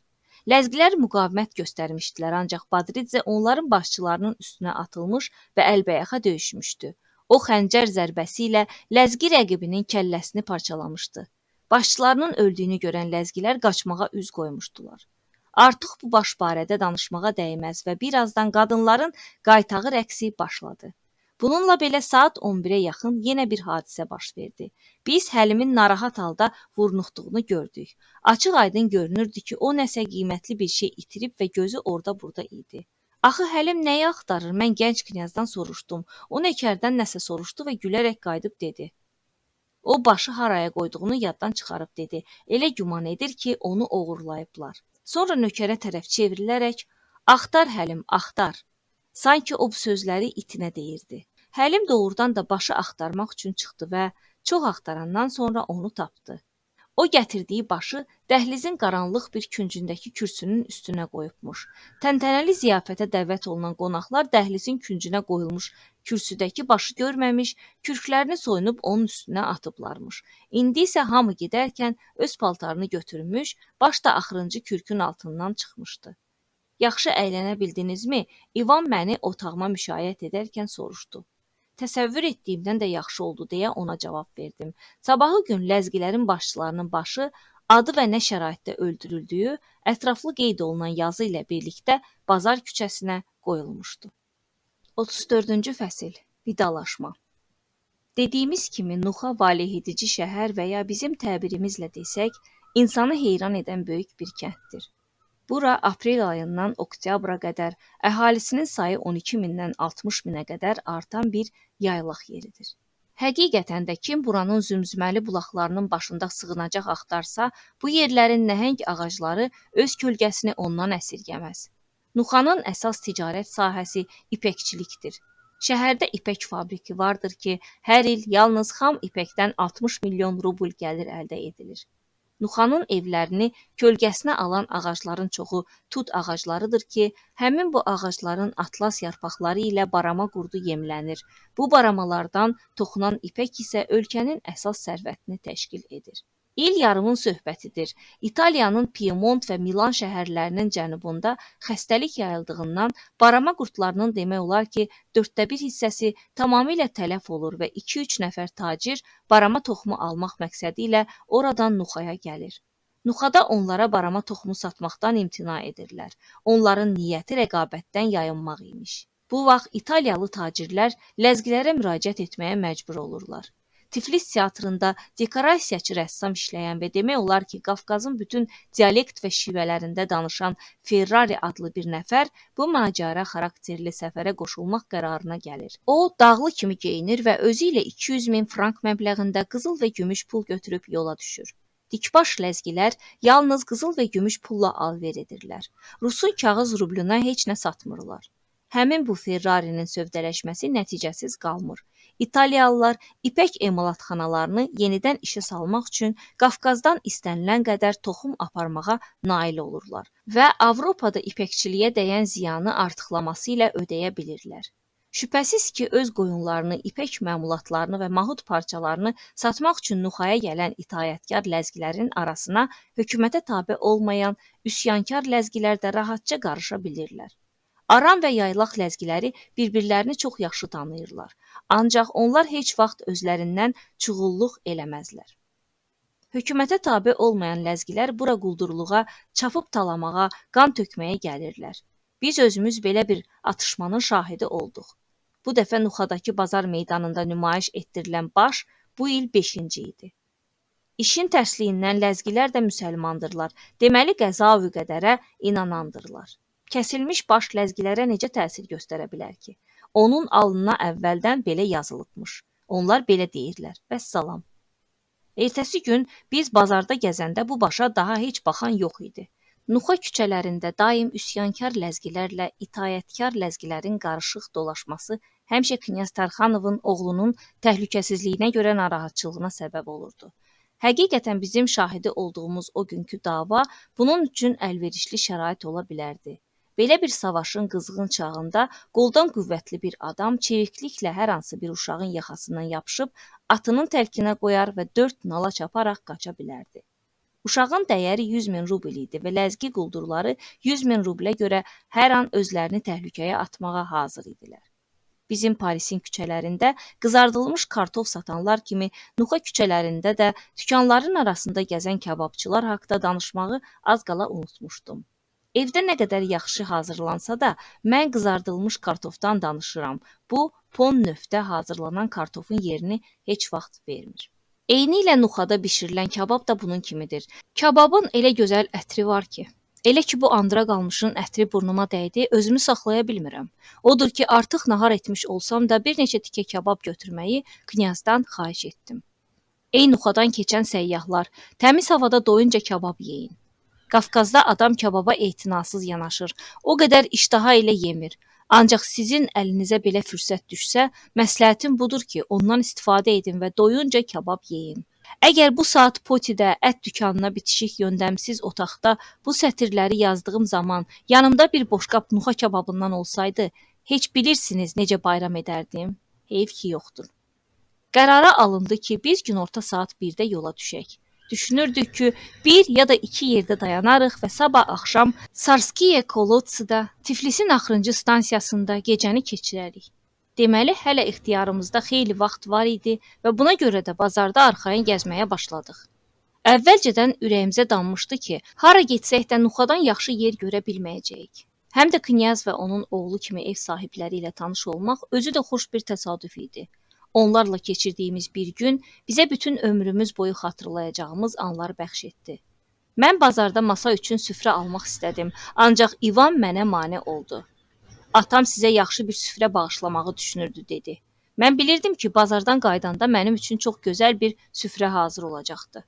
S1: Ləzgilər müqavimət göstərmişdilər, ancaq Badridze onların başçılarının üstünə atılmış və əlbəyaxa döyüşmüşdü. O xəncər zərbəsi ilə ləzgi rəqibinin kəlləsini parçalamışdı. Başçılarının öldüyünü görən ləzgilər qaçmağa üz qoymuşdular. Artıq bu baş barədə danışmağa dəyməz və birazdan qadınların qaytağı rəqsi başladı. Bununla belə saat 11-ə yaxın yenə bir hadisə baş verdi. Biz Həlimin narahat halda vurnuxduğunu gördük. Açıq aydın görünürdü ki, o nəsə qiymətli bir şey itirib və gözü orada-burada idi. Axı Həlim nəyi axtarır? Mən gənc knyazdan soruşdum. O nökərdən nəsə soruşdu və gülərək qayıdıb dedi. O başı haraya qoyduğunu yaddan çıxarıb dedi. Elə güman edir ki, onu oğurlayıblar. Sonra nökərə tərəf çevrilərək, axtar Həlim, axtar. Sanki o bu sözləri itinə deyirdi. Həlim doğrudan da başı axtarmaq üçün çıxdı və çox axtarandan sonra onu tapdı. O gətirdiyi başı dəhlizin qaranlıq bir küncündəki kürsünün üstünə qoyubmuş. Təntənəli ziyafətə dəvət olunan qonaqlar dəhlizin küncünə qoyulmuş kürsüdəki başı görməmiş, kürklərini soyunub onun üstünə atıblarmış. İndi isə hamı gedərkən öz paltarını götürmüş, baş da axırıncı kürkün altından çıxmışdı. Yaxşı əylənə bildinizmi? İvan məni otağıma müşayiət edərkən soruşdu. Təsəvvür etdiyimdən də yaxşı oldu deyə ona cavab verdim. Sabahı gün ləzgilərin başçılarının başı adı və nə şəraitdə öldürüldüyü ətraflı qeyd olunan yazı ilə birlikdə Bazar küçəsinə qoyulmuşdu. 34-cü fəsil. Vidalaşma. Dediyimiz kimi Nuxa valehedici şəhər və ya bizim təbirimizlə desək, insanı heyran edən böyük bir kənddir. Bura aprel ayından oktyabra qədər əhalisinin sayı 12 mindən 60 minə qədər artan bir yaylaq yeridir. Həqiqətən də kim buranın zümzüməli bulaqlarının başında sığınacaq axtarsa, bu yerlərin nəhəng ağacları öz kölgəsini ondan əsirgəməz. Nuxanın əsas ticarət sahəsi ipəkçilikdir. Şəhərdə ipək fabriki vardır ki, hər il yalnız xam ipəkdən 60 milyon rubl gəlir əldə edilir. Nuxanın evlərini kölgəsinə alan ağacların çoxu tut ağaclarıdır ki, həmin bu ağacların atlas yarpaqları ilə barama qurdu yemlənir. Bu baramalardan toxunan ipək isə ölkənin əsas sərvətini təşkil edir. İl yarımın söhbətidir. İtaliyanın Piemont və Milan şəhərlərinin cənubunda xəstəlik yayıldığından barama qurdlarının demək olar ki, 1/4 hissəsi tamamilə tələf olur və 2-3 nəfər tacir barama toxumu almaq məqsədi ilə oradan Nuxaya gəlir. Nuxada onlara barama toxumu satmaqdan imtina edirlər. Onların niyyəti rəqabətdən yayınmaq imiş. Bu vaxt İtaliyalı tacirlər ləzgilərə müraciət etməyə məcbur olurlar. Tiflis teatrında dekorasiyaçı rəssam işləyən və demək olar ki, Qafqazın bütün dialekt və şivələrində danışan Ferrari adlı bir nəfər bu macəra xarakterli səfərə qoşulmaq qərarına gəlir. O, dağlı kimi geyinir və özü ilə 200 min frank məbləğində qızıl və gümüş pul götürüb yola düşür. Dikbaş ləzgilər yalnız qızıl və gümüş pulla alver edirlər. Rusun kağız rubluna heç nə satmırlar. Həmin bu Ferrarinin sövdələşməsi nəticəsiz qalmır. İtaliyalılar ipək emalatxanalarını yenidən işə salmaq üçün Qafqazdan istənilən qədər toxum aparmağa nail olurlar və Avropada ipəkçiliyə dəyən ziyanı artıqlaması ilə ödəyə bilirlər. Şübhəsiz ki, öz qoyunlarını, ipək məmulatlarını və mahud parçalarını satmaq üçün Nuxaya gələn itaətkar ləzgilərin arasına hökumətə tabe olmayan üsyankar ləzgilər də rahatca qarışa bilirlər. Aran və yaylaq ləzgiləri bir-birlərini çox yaxşı tanıyırlar. Ancaq onlar heç vaxt özlərindən çuğulluq eləməzlər. Hökumətə tabe olmayan ləzgilər bura quldurluğa, çapıb talamağa, qan tökməyə gəlirlər. Biz özümüz belə bir atışmanın şahidi olduq. Bu dəfə Nuxadakı bazar meydanında nümayiş etdirilən baş bu il 5-ci idi. İşin tərsliyindən ləzgilər də müsəlmandırlar. Deməli qəza-ı qədərə inanandırlar. Kəsilmiş baş ləzgilərə necə təsir göstərə bilər ki? Onun alnına əvvəldən belə yazılıbmış. Onlar belə deyirlər. Vəssalam. Ertəsi gün biz bazarda gəzəndə bu başa daha heç baxan yox idi. Nuxa küçələrində daim üsyankar ləzgilərlə itaətkar ləzgilərin qarışıq dolaşması həmişə Knyaz Tərxanovun oğlunun təhlükəsizliyinə görə narahatçılığına səbəb olurdu. Həqiqətən bizim şahidi olduğumuz o günkü dava bunun üçün əlverişli şərait ola bilərdi. Belə bir savaşın qızğın çağında qoldan qüvvətli bir adam çevikliklə hər hansı bir uşağın yaxasından yapışıb atının tərkinə qoyar və 4 nala çaparaq qaça bilərdi. Uşağın dəyəri 100 min rubl idi və ləzgi quldurları 100 min rublə görə hər an özlərini təhlükəyə atmağa hazır idilər. Bizim Parisin küçələrində qızardılmış kartof satanlar kimi Nuxa küçələrində də dükanların arasında gəzən kababçılar haqqında danışmağı az qala unutmuşdum. Evdə nə qədər yaxşı hazırlansa da, mən qızardılmış kartofdan danışıram. Bu, Pon Nöfdə hazırlanan kartofun yerini heç vaxt vermir. Eyni ilə Nuxada bişirilən kabab da bunun kimidir. Kababın elə gözəl ətri var ki, elə ki bu andıra qalmışın ətri burnuma dəydi, özümü saxlaya bilmirəm. Odur ki, artıq nahar etmiş olsam da bir neçə tikə kabab götürməyi Knyazdan xahiş etdim. Ey Nuxadan keçən səyyahlar, təmiz havada doyunca kabab yeyin. Qafqazda adam kababa etinasız yanaşır, o qədər iştaha ilə yemir. Ancaq sizin əlinizə belə fürsət düşsə, məsləhətim budur ki, ondan istifadə edin və doyunca kabab yeyin. Əgər bu saat Potidə ət dükanına bitişik yöndəmsiz otaqda bu sətirləri yazdığım zaman yanımda bir boşqab nuxa kababından olsaydı, heç bilirsiniz necə bayram edərdim? Heyf ki, yoxdur. Qərara alındı ki, biz günorta saat 1-də yola düşək. Düşünürdük ki, bir ya da iki yerdə dayanarıq və sabah axşam Sarskiye Kolotsidə, Tiflisin axırıncı stansiyasında gecəni keçirərik. Deməli, hələ ixtiyarımızda xeyli vaxt var idi və buna görə də bazarda arxayın gəzməyə başladıq. Əvvəlcədən ürəyimizə danmışdı ki, hara getsək də Nuxadan yaxşı yer görə bilməyəcəyik. Həm də Knyaz və onun oğlu kimi ev sahibləri ilə tanış olmaq özü də xoş bir təsadüf idi. Onlarla keçirdiyimiz bir gün bizə bütün ömrümüz boyu xatırlayacağımız anlar bəxş etdi. Mən bazarda masa üçün süfrə almaq istədim, ancaq İvan mənə mane oldu. Atam sizə yaxşı bir süfrə bağışlamağı düşünürdü, dedi. Mən bilirdim ki, bazardan qaydanda mənim üçün çox gözəl bir süfrə hazır olacaqdı.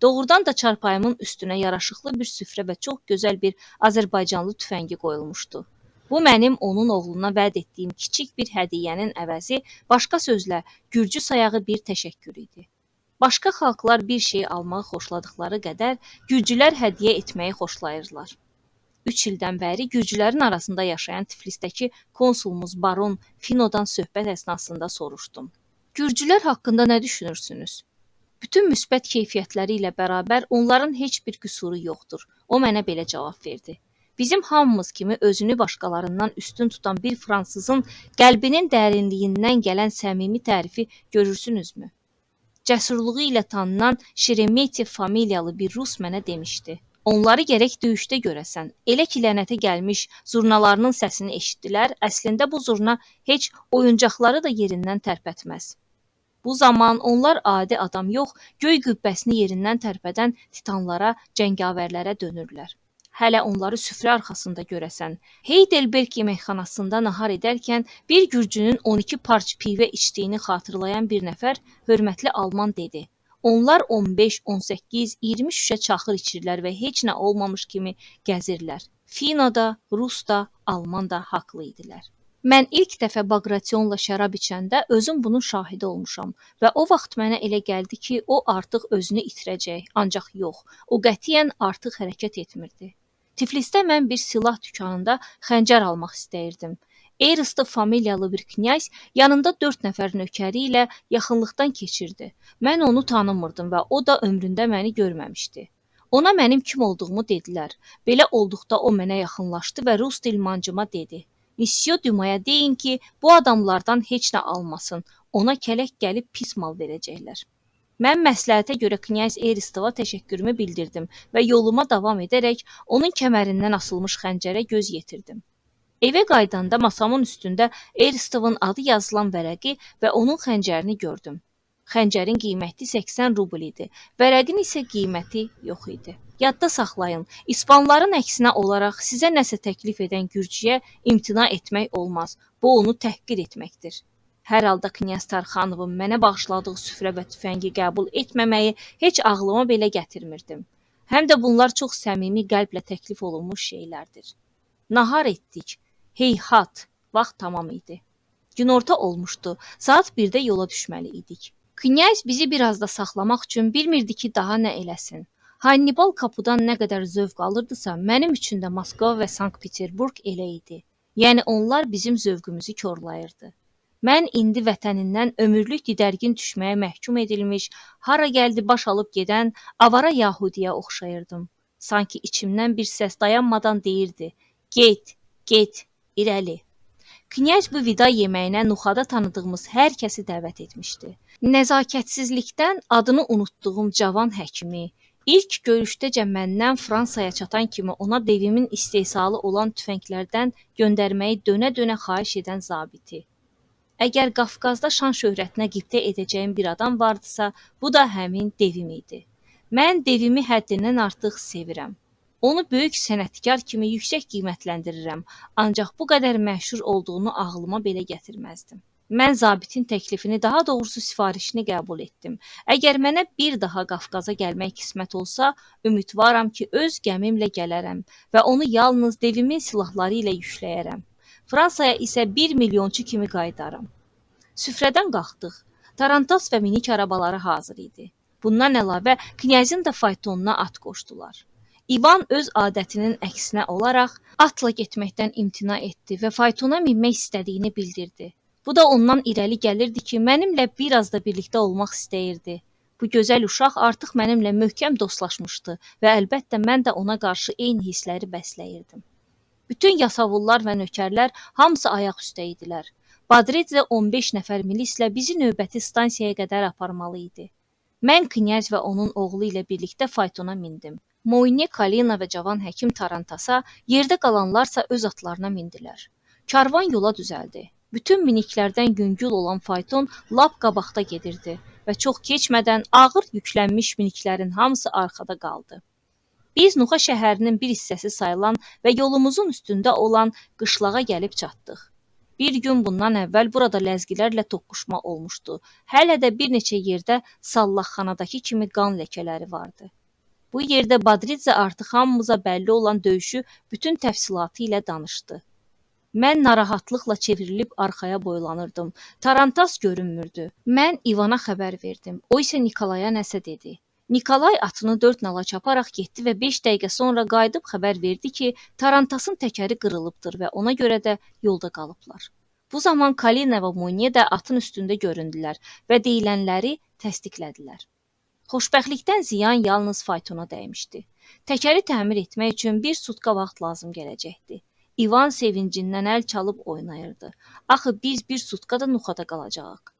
S1: Doğrudan da çarpayımın üstünə yaraşıqlı bir süfrə və çox gözəl bir Azərbaycanlı tüfəngi qoyulmuşdu. Bu mənim onun oğluna vəd etdiyim kiçik bir hədiyyənin əvəzi, başqa sözlə, gürcü sayağı bir təşəkkür idi. Başqa xalqlar bir şey almağı xoşladıkları qədər gürcülər hədiyyə etməyi xoşlayırlar. 3 ildən bəri gürcülərin arasında yaşayan Tiflisdəki konsulumuz Baron Finodan söhbət əsnasında soruşdum. Gürcülər haqqında nə düşünürsünüz? Bütün müsbət keyfiyyətləri ilə bərabər onların heç bir qüsuru yoxdur. O mənə belə cavab verdi. Bizim hamımız kimi özünü başqalarından üstün tutan bir fransızın qəlbinin dərinliyindən gələn səmimi tərifi görürsünüzmü? Cəsurluğu ilə tanınan Şeremetyev familiyalı bir rus mənə demişdi. Onları gərək döyüşdə görəsən. Elə ki, lənətə gəlmiş zurnalarının səsini eşitdilər, əslində bu zurna heç oyuncaqları da yerindən tərpətməz. Bu zaman onlar adi adam yox, göy qübbəsini yerindən tərpədən titanlara, cəngavərlərə dönürlər. Hələ onları süfrə arxasında görəsən. Heidelberg yeməkxanasında nahar edərkən bir gürcünün 12 parç pivə içdiyini xatırlayan bir nəfər hörmətli alman dedi. Onlar 15, 18, 20 şüşə çaxır içirlər və heç nə olmamış kimi gəzirlər. Fino da, Rus da, Alman da haqlı idilər. Mən ilk dəfə Bagrationla şərab içəndə özüm bunun şahidi olmuşam və o vaxt mənə elə gəldi ki, o artıq özünü itirəcək, ancaq yox, o qətiyyən artıq hərəkət etmirdi. Tiflisdə mən bir silah dükanında xəncər almaq istəyirdim. Eristov familiyalı bir knyaz yanında 4 nəfər nökəri ilə yaxınlıqdan keçirdi. Mən onu tanımırdım və o da ömründə məni görməmişdi. Ona mənim kim olduğumu dedilər. Belə olduqda o mənə yaxınlaşdı və rus dilmancıma dedi. Monsieur Dumaya deyin ki, bu adamlardan heç nə almasın. Ona kələk gəlib pis mal verəcəklər. Mən məsləhətə görə knyaz Eristova təşəkkürümü bildirdim və yoluma davam edərək onun kəmərindən asılmış xəncərə göz yetirdim. Evə qaydanda masamın üstündə Eristovun adı yazılan vərəqi və onun xəncərini gördüm. Xəncərin qiyməti 80 rubl idi, vərəqin isə qiyməti yox idi. Yadda saxlayın, İspanların əksinə olaraq sizə nəsə təklif edən gürcüyə imtina etmək olmaz. Bu onu təhqir etməkdir. Hər halda Knyaz Tarxanovun mənə bağışladığı süfrə və tüfəngi qəbul etməməyi heç ağlıma belə gətirmirdim. Həm də bunlar çox səmimi qəlblə təklif olunmuş şeylərdir. Nahar etdik. Heyhat, vaxt tamam idi. Günorta olmuşdu, saat 1-də yola düşməli idik. Knyaz bizi biraz da saxlamaq üçün bilmirdi ki, daha nə eləsin. Hannibal qapıdan nə qədər zövq alırdısa, mənim üçün də Moskva və Sankt-Peterburg elə idi. Yəni onlar bizim zövqümüzü korlayırdı. Mən indi vətənindən ömürlük didərgin düşməyə məhkum edilmiş, hara gəldi baş alıb gedən avara yahudiyə oxşayırdım. Sanki içimdən bir səs dayanmadan deyirdi, get, get, irəli. Knyaz bu vida yeməyinə Nuxada tanıdığımız hər kəsi dəvət etmişdi. Nəzakətsizlikdən adını unutduğum cavan həkimi, ilk görüşdəcə məndən Fransaya çatan kimi ona devimin istehsalı olan tüfənglərdən göndərməyi dönə-dönə xahiş edən zabiti. Əgər Qafqazda şan şöhrətinə qibtə edəcəyim bir adam vardısa, bu da həmin devim idi. Mən devimi həddindən artıq sevirəm. Onu böyük sənətkar kimi yüksək qiymətləndirirəm, ancaq bu qədər məşhur olduğunu ağlıma belə gətirməzdim. Mən zabitin təklifini, daha doğrusu sifarişini qəbul etdim. Əgər mənə bir daha Qafqaza gəlmək qismət olsa, ümidvaram ki, öz gəmimlə gələrəm və onu yalnız devimin silahları ilə yükləyərəm. Fransaya isə 1 milyonçu kimi qayıdaram. Süfrədən qalxdıq. Tarantas və minik arabaları hazır idi. Bundan əlavə knyazın da faytonuna at qoşdular. İvan öz adətinin əksinə olaraq atla getməkdən imtina etdi və faytona minmək istədiyini bildirdi. Bu da ondan irəli gəlirdi ki, mənimlə bir az da birlikdə olmaq istəyirdi. Bu gözəl uşaq artıq mənimlə möhkəm dostlaşmışdı və əlbəttə mən də ona qarşı eyni hissləri bəsləyirdim. Bütün yasavullar və nökərlər hamısı ayaq üstə idilər. Badridze 15 nəfər milislə bizi növbəti stansiyaya qədər aparmalı idi. Mən knyaz və onun oğlu ilə birlikdə faytona mindim. Moyne, Kalina və cavan həkim Tarantasa, yerdə qalanlarsa öz atlarına mindilər. Karvan yola düzəldi. Bütün miniklərdən yüngül olan fayton lap qabaqda gedirdi və çox keçmədən ağır yüklənmiş miniklərin hamısı arxada qaldı. Biz Nuxa şəhərinin bir hissəsi sayılan və yolumuzun üstündə olan qışlağa gəlib çatdıq. Bir gün bundan əvvəl burada ləzgilərlə toqquşma olmuşdu. Hələ də bir neçə yerdə sallaxxanadakı kimi qan ləkələri vardı. Bu yerdə Badridze artıq hamımıza bəlli olan döyüşü bütün təfsilatı ilə danışdı. Mən narahatlıqla çevrilib arxaya boylanırdım. Tarantas görünmürdü. Mən İvana xəbər verdim. O isə Nikolaya nəsə dedi. Nikolay atını 4 nala çaparaq getdi və 5 dəqiqə sonra qayıdıb xəbər verdi ki, Tarantasın təkəri qırılıbdır və ona görə də yolda qalıblar. Bu zaman Kalina və Moyne də atın üstündə göründülər və deyilənləri təsdiqlədilər. Xoşbəxtlikdən ziyan yalnız faytona dəymişdi. Təkəri təmir etmək üçün bir sutka vaxt lazım gələcəkdi. İvan sevincindən əl çalıb oynayırdı. Axı biz bir sutka da Nuxada qalacağıq.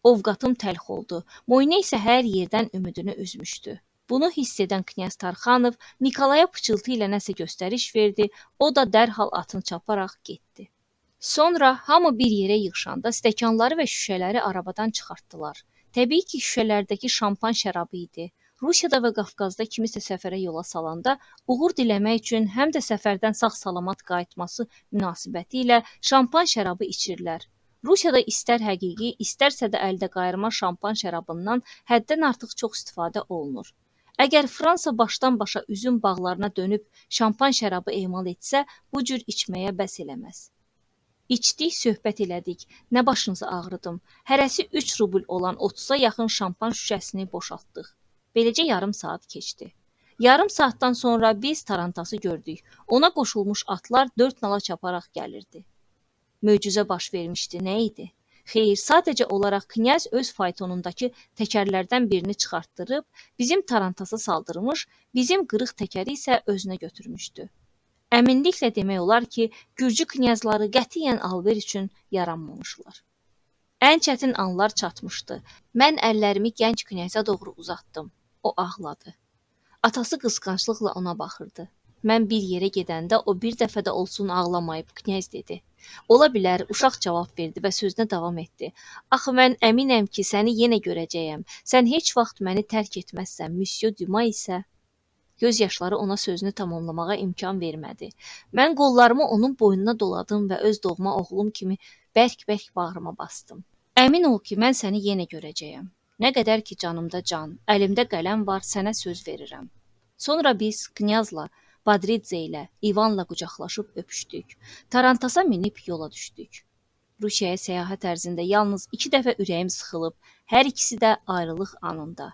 S1: Ovqatım təlx oldu. Moyne isə hər yerdən ümidini üzmüşdü. Bunu hiss edən knyaz Tarxanov Nikolaya pıçıltı ilə nəsə göstəriş verdi. O da dərhal atını çaparaq getdi. Sonra hamı bir yerə yığışanda stəkanları və şüşələri arabadan çıxartdılar. Təbii ki, şüşələrdəki şampan şərabı idi. Rusiyada və Qafqazda kimisə səfərə yola salanda uğur diləmək üçün həm də səfərdən sağ-salamat qayıtması münasibəti ilə şampan şərabı içirlər. Rusiyada istər həqiqi, istərsə də əldə qayırma şampan şərabından həddən artıq çox istifadə olunur. Əgər Fransa başdan başa üzüm bağlarına dönüb şampan şərabı emal etsə, bu cür içməyə bəs eləməz. İçdik, söhbət elədik. Nə başınızı ağrıdım. Hərəsi 3 rubl olan 30-a yaxın şampan şüşəsini boşaltdıq. Beləcə yarım saat keçdi. Yarım saatdan sonra biz Tarantası gördük. Ona qoşulmuş atlar 4 nala çaparaq gəlirdi. Möcüzə baş vermişdi. Nə idi? Xeyr, sadəcə olaraq knyaz öz faytonundakı təkərlərdən birini çıxartdırıb, bizim Tarantasa saldırmış, bizim qırıq təkəri isə özünə götürmüşdü. Əminliklə demək olar ki, Gürcü knyazları qətiyyən alver üçün yaranmamışlar. Ən çətin anlar çatmışdı. Mən əllərimi gənc knyaza doğru uzatdım. O ağladı. Atası qısqanclıqla ona baxırdı. Mən bir yerə gedəndə o bir dəfə də olsun ağlamayıb, knyaz dedi. Ola bilər, uşaq cavab verdi və sözünə davam etdi. Axı mən əminəm ki, səni yenə görəcəyəm. Sən heç vaxt məni tərk etməzsən, Monsieur Dumas isə... Göz yaşları ona sözünü tamamlamağa imkan vermədi. Mən qollarımı onun boynuna doladım və öz doğma oğlum kimi bərk-bərk bağrıma bastım. Əmin ol ki, mən səni yenə görəcəyəm. Nə qədər ki canımda can, əlimdə qələm var, sənə söz verirəm. Sonra biz knyazla, Badridze ilə, İvanla qucaqlaşıb öpüşdük. Tarantasa minib yola düşdük. Rusiyaya səyahət ərzində yalnız 2 dəfə ürəyim sıxılıb, hər ikisi də ayrılıq anında.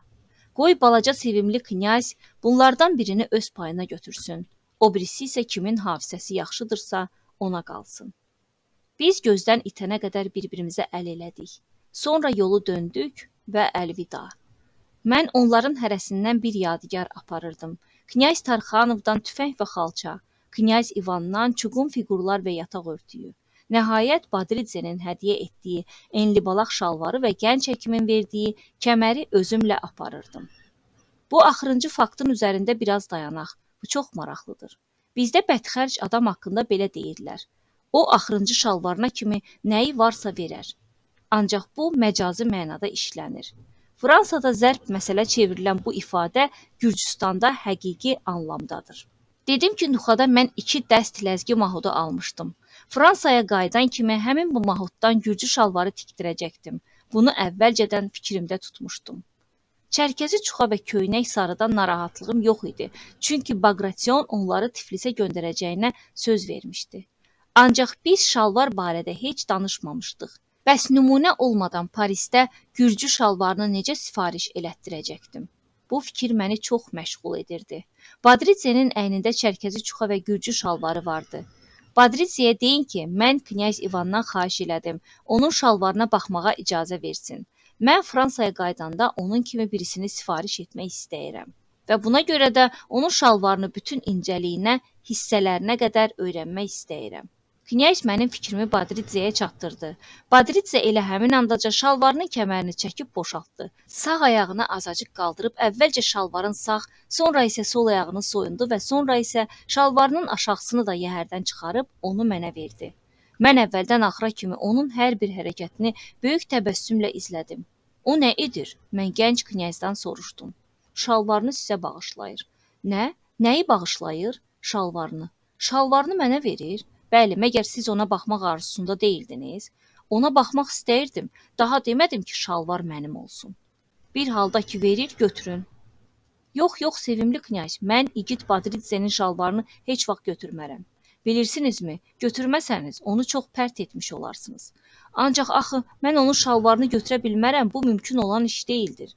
S1: Qoy balaca sevimli knyaz bunlardan birini öz payına götürsün. O birisi isə kimin hafizəsi yaxşıdırsa ona qalsın. Biz gözdən itənə qədər bir-birimizə əl elədik. Sonra yolu döndük və əlvida. Mən onların hərəsindən bir yadigar aparırdım. Knyaz Tarxanovdan tüfəng və xalça, knyaz İvandan çuqun fiqurlar və yataq örtüyü. Nəhayət Badridzenin hədiyyə etdiyi enlibalaq şalvarı və gənc həkimin verdiyi kəməri özümlə aparırdım. Bu axırıncı faktın üzərində biraz dayanaq. Bu çox maraqlıdır. Bizdə bədxərc adam haqqında belə deyirlər. O axırıncı şalvarına kimi nəyi varsa verər. Ancaq bu məcazi mənada işlənir. Fransada zərb məsələ çevrilən bu ifadə Gürcüstanda həqiqi anlamdadır. Dedim ki, Nuxada mən 2 dəst ləzgi mahudu almışdım. Fransaya qayıdan kimi həmin bu mahuddan Gürcü şalvarı tikdirəcəkdim. Bunu əvvəlcədən fikrimdə tutmuşdum. Çərkəzi çuxa və köynək sarıdan narahatlığım yox idi. Çünki Bagration onları Tiflisə göndərəcəyinə söz vermişdi. Ancaq biz şalvar barədə heç danışmamışdıq. Bəs nümunə olmadan Parisdə gürcü şalvarını necə sifariş elətdirəcəkdim? Bu fikir məni çox məşğul edirdi. Badritsenin əynində çərkəzi çuxa və gürcü şalvarı vardı. Badritsiyə deyin ki, mən knyaz İvandan xahiş elədim, onun şalvarına baxmağa icazə versin. Mən Fransaya qaydanda onun kimi birisini sifariş etmək istəyirəm. Və buna görə də onun şalvarını bütün incəliyinə, hissələrinə qədər öyrənmək istəyirəm. Knyaz mənim fikrimi Badritseyə çatdırdı. Badritse elə həmin andaca şalvarının kəmərini çəkib boşaltdı. Sağ ayağını azacıq qaldırıb əvvəlcə şalvarın sağ, sonra isə sol ayağını soyundu və sonra isə şalvarının aşağısını da yəhərdən çıxarıb onu mənə verdi. Mən əvvəldən axıra kimi onun hər bir hərəkətini böyük təbəssümlə izlədim. O nə edir? Mən gənc knyazdan soruşdum. Şalvarını sizə bağışlayır. Nə? Nəyi bağışlayır? Şalvarını. Şalvarını mənə verir. Bəli, məgər siz ona baxmaq arzusunda deyildiniz? Ona baxmaq istəyirdim. Daha demədim ki, şalvar mənim olsun. Bir halda ki verir, götürün. Yox, sevimli knyaz, mən igid Badritsenin şalvarını heç vaxt götürmərəm. Bilirsinizmi, götürməsəniz onu çox pərt etmiş olarsınız. Ancaq axı mən onun şalvarını götürə bilmərəm, bu mümkün olan iş deyildir.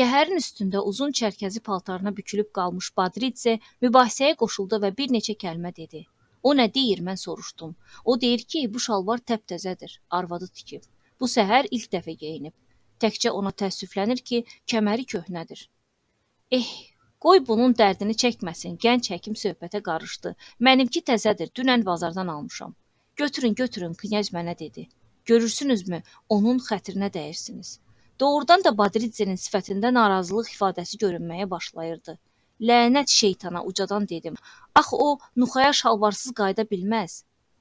S1: Yəhərin üstündə uzun çərkəzi paltarına bükülüb qalmış Badritse mübahisəyə qoşuldu və bir neçə kəlmə dedi. O nə deyir, mən soruşdum. O deyir ki, bu şalvar təptəzədir, arvadı tikib. Bu səhər ilk dəfə geyinib. Təkcə ona təəssüflənir ki, kəməri köhnədir. Qoy bunun dərdini çəkməsin, gənc həkim söhbətə qarışdı. Mənimki təzədir, dünən bazardan almışam. Götürün, knyaz mənə dedi. Görürsünüzmü, onun xətrinə dəyirsiniz. Doğrudan da Badritsenin sifətində narazılıq ifadəsi görünməyə başlayırdı. Lənət şeytana, ucadan dedim. Axı o, Nuxaya şalvarsız qayıda bilməz.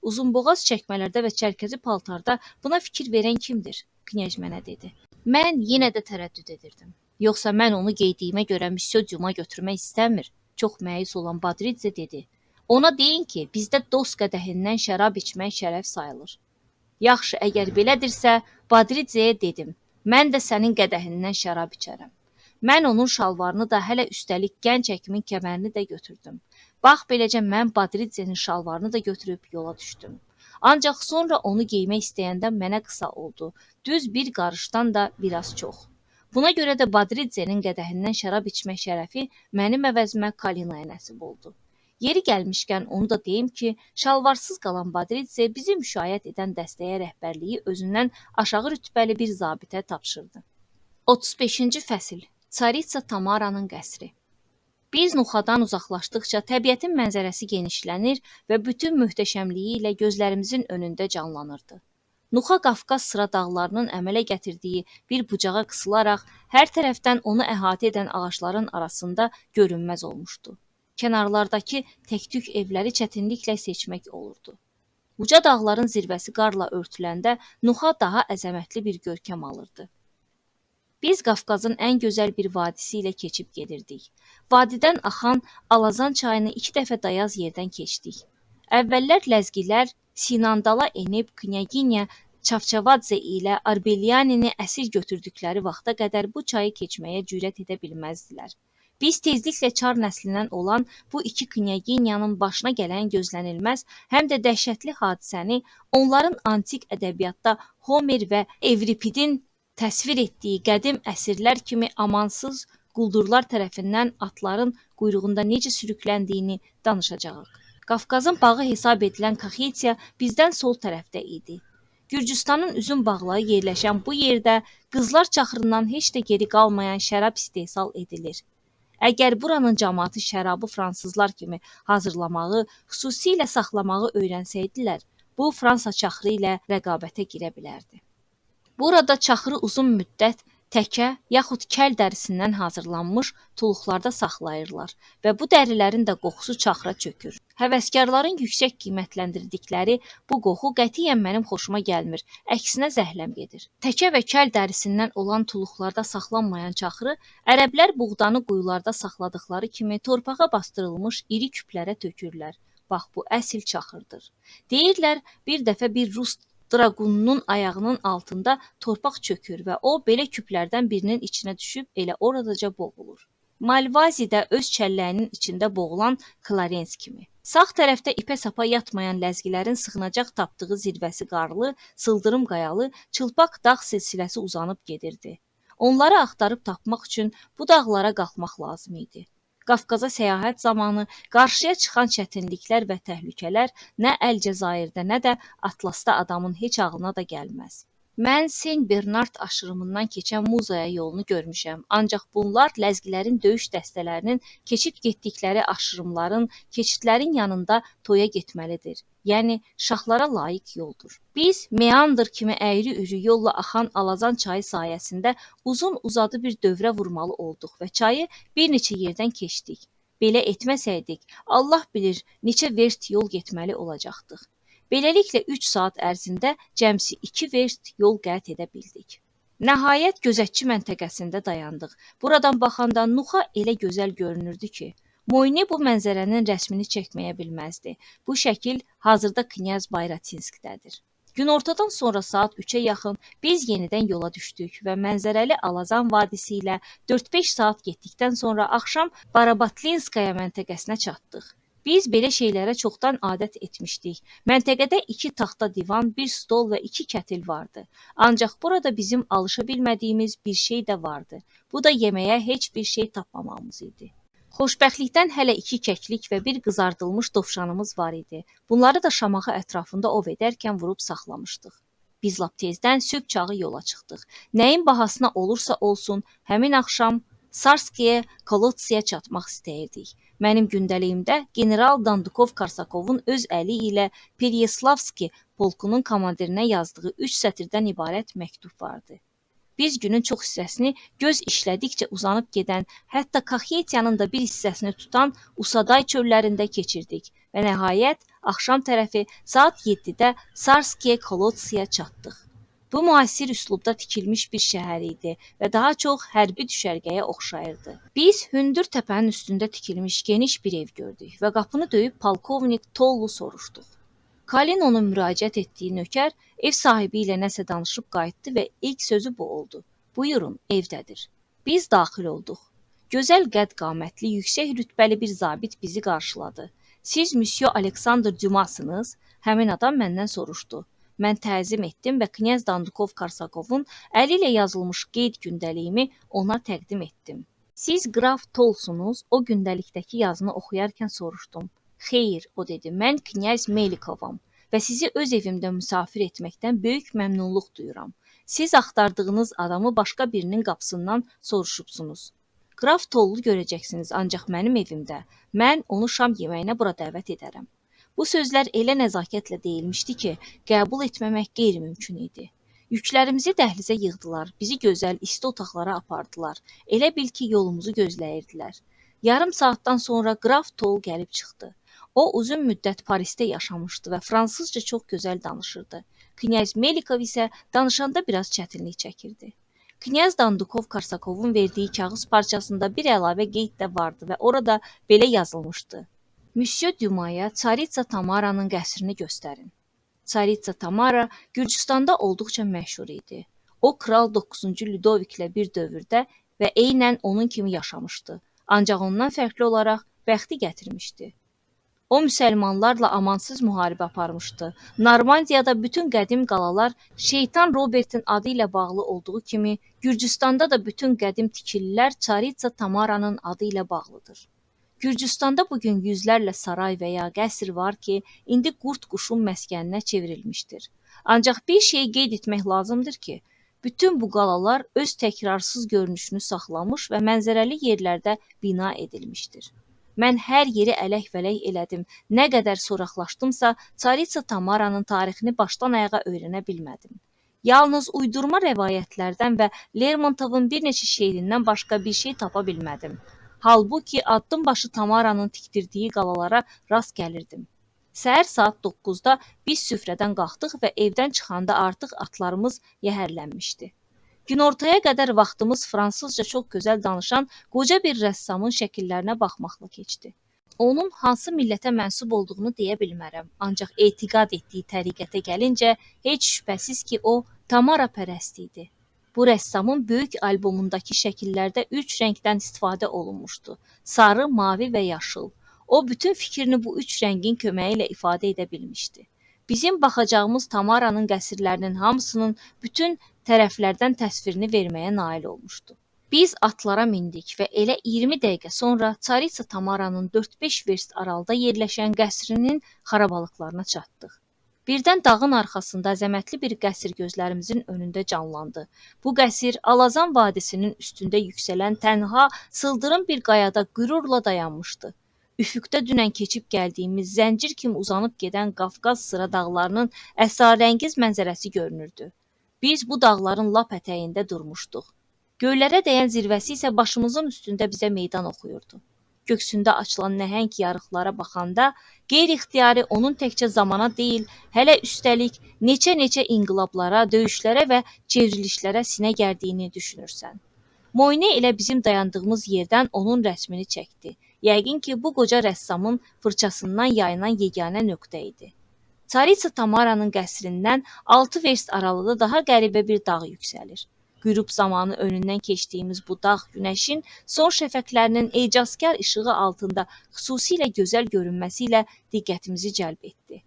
S1: Uzunboğaz çəkmələrdə və çərkəzi paltarda buna fikir verən kimdir? Knyaz mənə dedi. Mən yenə də tərəddüd edirdim. Yoxsa mən onu geydiyimə görə Müsyo Duma götürmək istəmir? Çox məyus olan Badritse dedi. Ona deyin ki, bizdə dost qədəhindən şərab içmək şərəf sayılır. Yaxşı, əgər belədirsə, Badritseyə dedim. Mən də sənin qədəhindən şərab içərəm. Mən onun şalvarını da, hələ üstəlik gənc həkimin kəmərini də götürdüm. Bax, beləcə mən Badritsenin şalvarını da götürüb yola düşdüm. Ancaq sonra onu geymək istəyəndə mənə qısa oldu. Düz bir qarışdan da biraz çox. Buna görə də Badritsenin qədəhindən şərab içmək şərəfi mənim əvəzimə Kalinaya nəsib oldu. Yeri gəlmişkən onu da deyim ki, şalvarsız qalan Badritse bizi müşayiət edən dəstəyə rəhbərliyi özündən aşağı rütbəli bir zabitə tapşırdı. 35-ci fəsil. Tsaritsa Tamaranın qəsri. Biz Nuxadan uzaqlaşdıqca təbiətin mənzərəsi genişlənir və bütün möhtəşəmliyi ilə gözlərimizin önündə canlanırdı. Nuxa Qafqaz sıra dağlarının əmələ gətirdiyi bir bucağa qısılaraq hər tərəfdən onu əhatə edən ağacların arasında görünməz olmuşdu. Kənarlardakı tək-tük evləri çətinliklə seçmək olurdu. Uca dağların zirvəsi qarla örtüləndə Nuxa daha əzəmətli bir görkəm alırdı. Biz Qafqazın ən gözəl bir vadisi ilə keçib gedirdik. Vadidən axan Alazan çayını 2 dəfə dayaz yerdən keçdik. Əvvəllər ləzgilər Sinandala enib Knyaginya Çavçavadze ilə Arbelyanini əsir götürdükləri vaxta qədər bu çayı keçməyə cürət edə bilməzdilər. Biz tezliklə Çar nəslindən olan bu iki Knyaginyanın başına gələn gözlənilməz, həm də dəhşətli hadisəni onların antik ədəbiyyatda Homer və Evripidin təsvir etdiyi qədim əsirlər kimi amansız quldurlar tərəfindən atların quyruğunda necə sürükləndiyini danışacağıq. Qafqazın bağı hesab edilən Kaxetiya bizdən sol tərəfdə idi. Gürcüstanın üzüm bağları yerləşən bu yerdə qızlar çaxırından heç də geri qalmayan şərab istehsal edilir. Əgər buranın cəmaatı şərabı fransızlar kimi hazırlamağı, xüsusilə saxlamağı öyrənsəydilər, bu Fransa çaxırı ilə rəqabətə girə bilərdi. Burada çaxırı uzun müddət təkə yaxud kəl dərisindən hazırlanmış tuluqlarda saxlayırlar və bu dərilərin də qoxusu çaxıra çökür. Həvəskarların yüksək qiymətləndirdikləri bu qoxu qətiyyən mənim xoşuma gəlmir, əksinə zəhləm gedir. Təkə və kəl dərisindən olan tuluqlarda saxlanmayan çaxırı ərəblər buğdanı quyularda saxladıkları kimi torpağa bastırılmış iri küplərə tökürlər. Bax, bu əsl çaxırdır. Deyirlər, bir dəfə bir rus draqununun ayağının altında torpaq çökür və o belə küplərdən birinin içinə düşüb elə oradaca boğulur. Malvazidə öz çəlləyinin içində boğulan Clarens kimi. Sağ tərəfdə ipə-sapa yatmayan ləzgilərin sığınacaq tapdığı zirvəsi qarlı, sıldırım qayalı, çılpaq dağ silsiləsi uzanıb gedirdi. Onları axtarıb tapmaq üçün bu dağlara qalxmaq lazım idi. Qafqaza səyahət zamanı qarşıya çıxan çətinliklər və təhlükələr nə Əlcəzairdə, nə də Atlasda adamın heç ağlına da gəlməz. Mən Sen Bernard aşırımından keçən Muzaya yolunu görmüşəm, ancaq bunlar ləzgilərin döyüş dəstələrinin keçib getdikləri aşırımların, keçidlərin yanında toya getməlidir. Yəni şahlara layiq yoldur. Biz meandr kimi əyri-üyrü yolla axan Alazan çayı sayəsində uzun-uzadı bir dövrə vurmalı olduq və çayı bir neçə yerdən keçdik. Belə etməsəydik, Allah bilir neçə verst yol getməli olacaqdıq. Beləliklə 3 saat ərzində cəmsi 2 verst yol qət edə bildik. Nəhayət gözətçi məntəqəsində dayandıq. Buradan baxanda Nuxa elə gözəl görünürdü ki, Moyni bu mənzərənin rəsmini çəkməyə bilməzdi. Bu şəkil hazırda Knyaz Bayratinskdədir. Günortadan sonra saat 3-ə yaxın biz yenidən yola düşdük və mənzərəli Alazan vadisi ilə 4-5 saat getdikdən sonra axşam Barabatlinskaya məntəqəsinə çatdıq. Biz belə şeylərə çoxdan adət etmişdik. Məntəqədə 2 taxta divan, 1 stol və 2 kətil vardı. Ancaq burada bizim alışa bilmədiyimiz bir şey də vardı. Bu da yeməyə heç bir şey tapmamamız idi. Xoşbəxtlikdən hələ 2 kəklik və bir qızardılmış dovşanımız var idi. Bunları da şamaxı ətrafında ov edərkən vurub saxlamışdıq. Biz lap tezdən sübh çağı yola çıxdıq. Nəyin bahasına olursa olsun, həmin axşam Sarskiyə, Kolotsiyə çatmaq istəyirdik. Mənim gündəliyimdə general Dandukov-Karsakovun öz əli ilə Peryeslavski polkunun komandirinə yazdığı 3 sətirdən ibarət məktub vardı. Biz günün çox hissəsini göz işlədikcə uzanıb gedən, hətta Kaxetiyanın da bir hissəsini tutan Usaday çöllərində keçirdik və nəhayət axşam tərəfi saat 7-də Sarskiyə, Kolotsiyə çatdıq. Bu müasir üslubda tikilmiş bir şəhər idi və daha çox hərbi düşərgəyə oxşayırdı. Biz hündür təpənin üstündə tikilmiş geniş bir ev gördük və qapını döyüb polkovnik Tollu soruşduq. Kalinonun müraciət etdiyi nökər ev sahibi ilə nəsə danışıb qayıtdı və ilk sözü bu oldu. Buyurun, evdədir. Biz daxil olduq. Gözəl qədd-qamətli, yüksək rütbəli bir zabit bizi qarşıladı. Siz Monsieur Aleksandr Dumasınız? Həmin adam məndən soruşdu. Mən təzim etdim və Knyaz Dandukov-Karsakovun əli ilə yazılmış qeyd gündəliyimi ona təqdim etdim. Siz qraf Tolsunuz? O gündəlikdəki yazını oxuyarkən soruşdum. Xeyr, o dedi, mən Knyaz Melikovam və sizi öz evimdə müsafir etməkdən böyük məmnunluq duyuram. Siz axtardığınız adamı başqa birinin qapısından soruşubsunuz. Qraf Tollu görəcəksiniz, ancaq mənim evimdə. Mən onu şam yeməyinə bura dəvət edərəm. Bu sözlər elə nəzakətlə deyilmişdi ki, qəbul etməmək qeyri-mümkün idi. Yüklərimizi dəhlizə yığdılar, bizi gözəl, isti otaqlara apardılar. Elə bil ki, yolumuzu gözləyirdilər. Yarım saatdan sonra qraf Tol gəlib çıxdı. O, uzun müddət Parisdə yaşamışdı və fransızca çox gözəl danışırdı. Knyaz Melikov isə danışanda biraz çətinlik çəkirdi. Knyaz Dandukov-Karsakovun verdiyi kağız parçasında bir əlavə qeyd də vardı və orada belə yazılmışdı. Monsieur Dumaya Tsaritsa Tamaranın qəsrini göstərin. Tsaritsa Tamara Gürcüstanda olduqca məşhur idi. O, kral 9-cu Ludoviklə bir dövrdə və eynən onun kimi yaşamışdı. Ancaq ondan fərqli olaraq bəxti gətirmişdi. O, müsəlmanlarla amansız müharibə aparmışdı. Normandiyada bütün qədim qalalar Şeytan Robertin adı ilə bağlı olduğu kimi, Gürcüstanda da bütün qədim tikililər Tsaritsa Tamaranın adı ilə bağlıdır. Gürcüstanda bugün yüzlərlə saray və ya qəsr var ki, indi qurd-quşun məskəninə çevrilmişdir. Ancaq bir şey qeyd etmək lazımdır ki, bütün bu qalalar öz təkrarsız görünüşünü saxlamış və mənzərəli yerlərdə bina edilmişdir. Mən hər yeri ələk-vələk elədim. Nə qədər soraqlaşdımsa, Tsaritsa Tamaranın tarixini başdan ayağa öyrənə bilmədim. Yalnız uydurma rəvayətlərdən və Lermontovun bir neçə şeirindən başqa bir şey tapa bilmədim. Halbuki addım başı Tamaranın tikdirdiyi qalalara rast gəlirdim. Səhər saat 9-da biz süfrədən qalxdıq və evdən çıxanda artıq atlarımız yəhərlənmişdi. Günortaya qədər vaxtımız fransızca çox gözəl danışan qoca bir rəssamın şəkillərinə baxmaqla keçdi. Onun hansı millətə mənsub olduğunu deyə bilmərəm, ancaq etiqad etdiyi təriqətə gəlincə heç şübhəsiz ki, o Tamara pərəst idi. Bu rəssamın böyük albomundakı şəkillərdə 3 rəngdən istifadə olunmuşdu. Sarı, mavi və yaşıl. O bütün fikrini bu üç rəngin köməyi ilə ifadə edə bilmişdi. Bizim baxacağımız Tamaranın qəsrlərinin hamısının bütün tərəflərdən təsvirini verməyə nail olmuşdu. Biz atlara mindik və elə 20 dəqiqə sonra Çaritsa Tamaranın 4-5 verst aralıda yerləşən qəsrinin xarabalıqlarına çatdıq. Birdən dağın arxasında əzəmətli bir qəsr gözlərimizin önündə canlandı. Bu qəsr Alazan vadisinin üstündə yüksələn tənha, sıldırım bir qayada qürurla dayanmışdı. Üfüqdə dünən keçib gəldiyimiz zəncir kimi uzanıb gedən Qafqaz sıra dağlarının əsrarəngiz mənzərəsi görünürdü. Biz bu dağların lap ətəyində durmuşduq. Göylərə dəyən zirvəsi isə başımızın üstündə bizə meydan oxuyurdu. Göksündə açılan nəhəng yarıqlara baxanda qeyri-ixtiyari onun təkcə zamana deyil, hələ üstəlik neçə-neçə inqilablara, döyüşlərə və çevrilişlərə sinə gərdiyini düşünürsən. Moyne elə bizim dayandığımız yerdən onun rəsmini çəkdi. Yəqin ki, bu qoca rəssamın fırçasından yayılan yeganə nöqtə idi. Çaritsa Tamaranın qəsrindən 6 verst aralıda daha qəribə bir dağ yüksəlir. Qürub zamanı önündən keçdiyimiz bu dağ günəşin son şəfəqlərinin ecazkar işığı altında xüsusilə gözəl görünməsi ilə diqqətimizi cəlb etdi.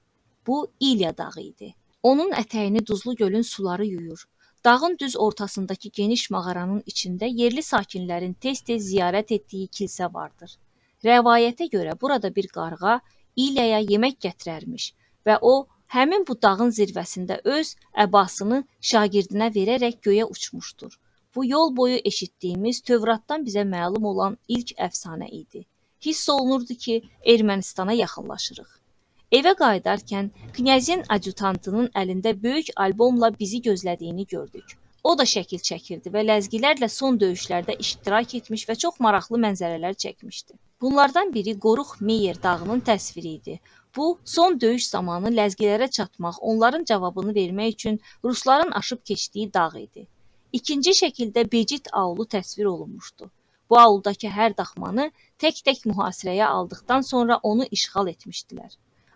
S1: Bu İlya dağı idi. Onun ətəyini duzlu gölün suları yuyur. Dağın düz ortasındakı geniş mağaranın içində yerli sakinlərin tez-tez ziyarət etdiyi kilsə vardır. Rəvayətə görə burada bir qarğa İlyaya yemək gətirərmiş və o həmin bu dağın zirvəsində öz əbasını şagirdinə verərək göyə uçmuşdur. Bu yol boyu eşitdiyimiz Tövratdan bizə məlum olan ilk əfsanə idi. Hiss olunurdu ki, Ermənistana yaxınlaşırıq. Evə qayıdarkən knyazin adjutantının əlində böyük albomla bizi gözlədiyini gördük. O da şəkil çəkirdi və ləzgilərlə son döyüşlərdə iştirak etmiş və çox maraqlı mənzərələr çəkmişdi. Bunlardan biri Qoruq Meyer dağının təsviri idi. Bu, son döyüş zamanı ləzgilərə çatmaq, onların cavabını vermək üçün rusların aşıb keçdiyi dağ idi. İkinci şəkildə Becit aulu təsvir olunmuşdu. Bu auldakı hər daxmanı tək-tək mühasirəyə aldıqdan sonra onu işğal etmişdilər.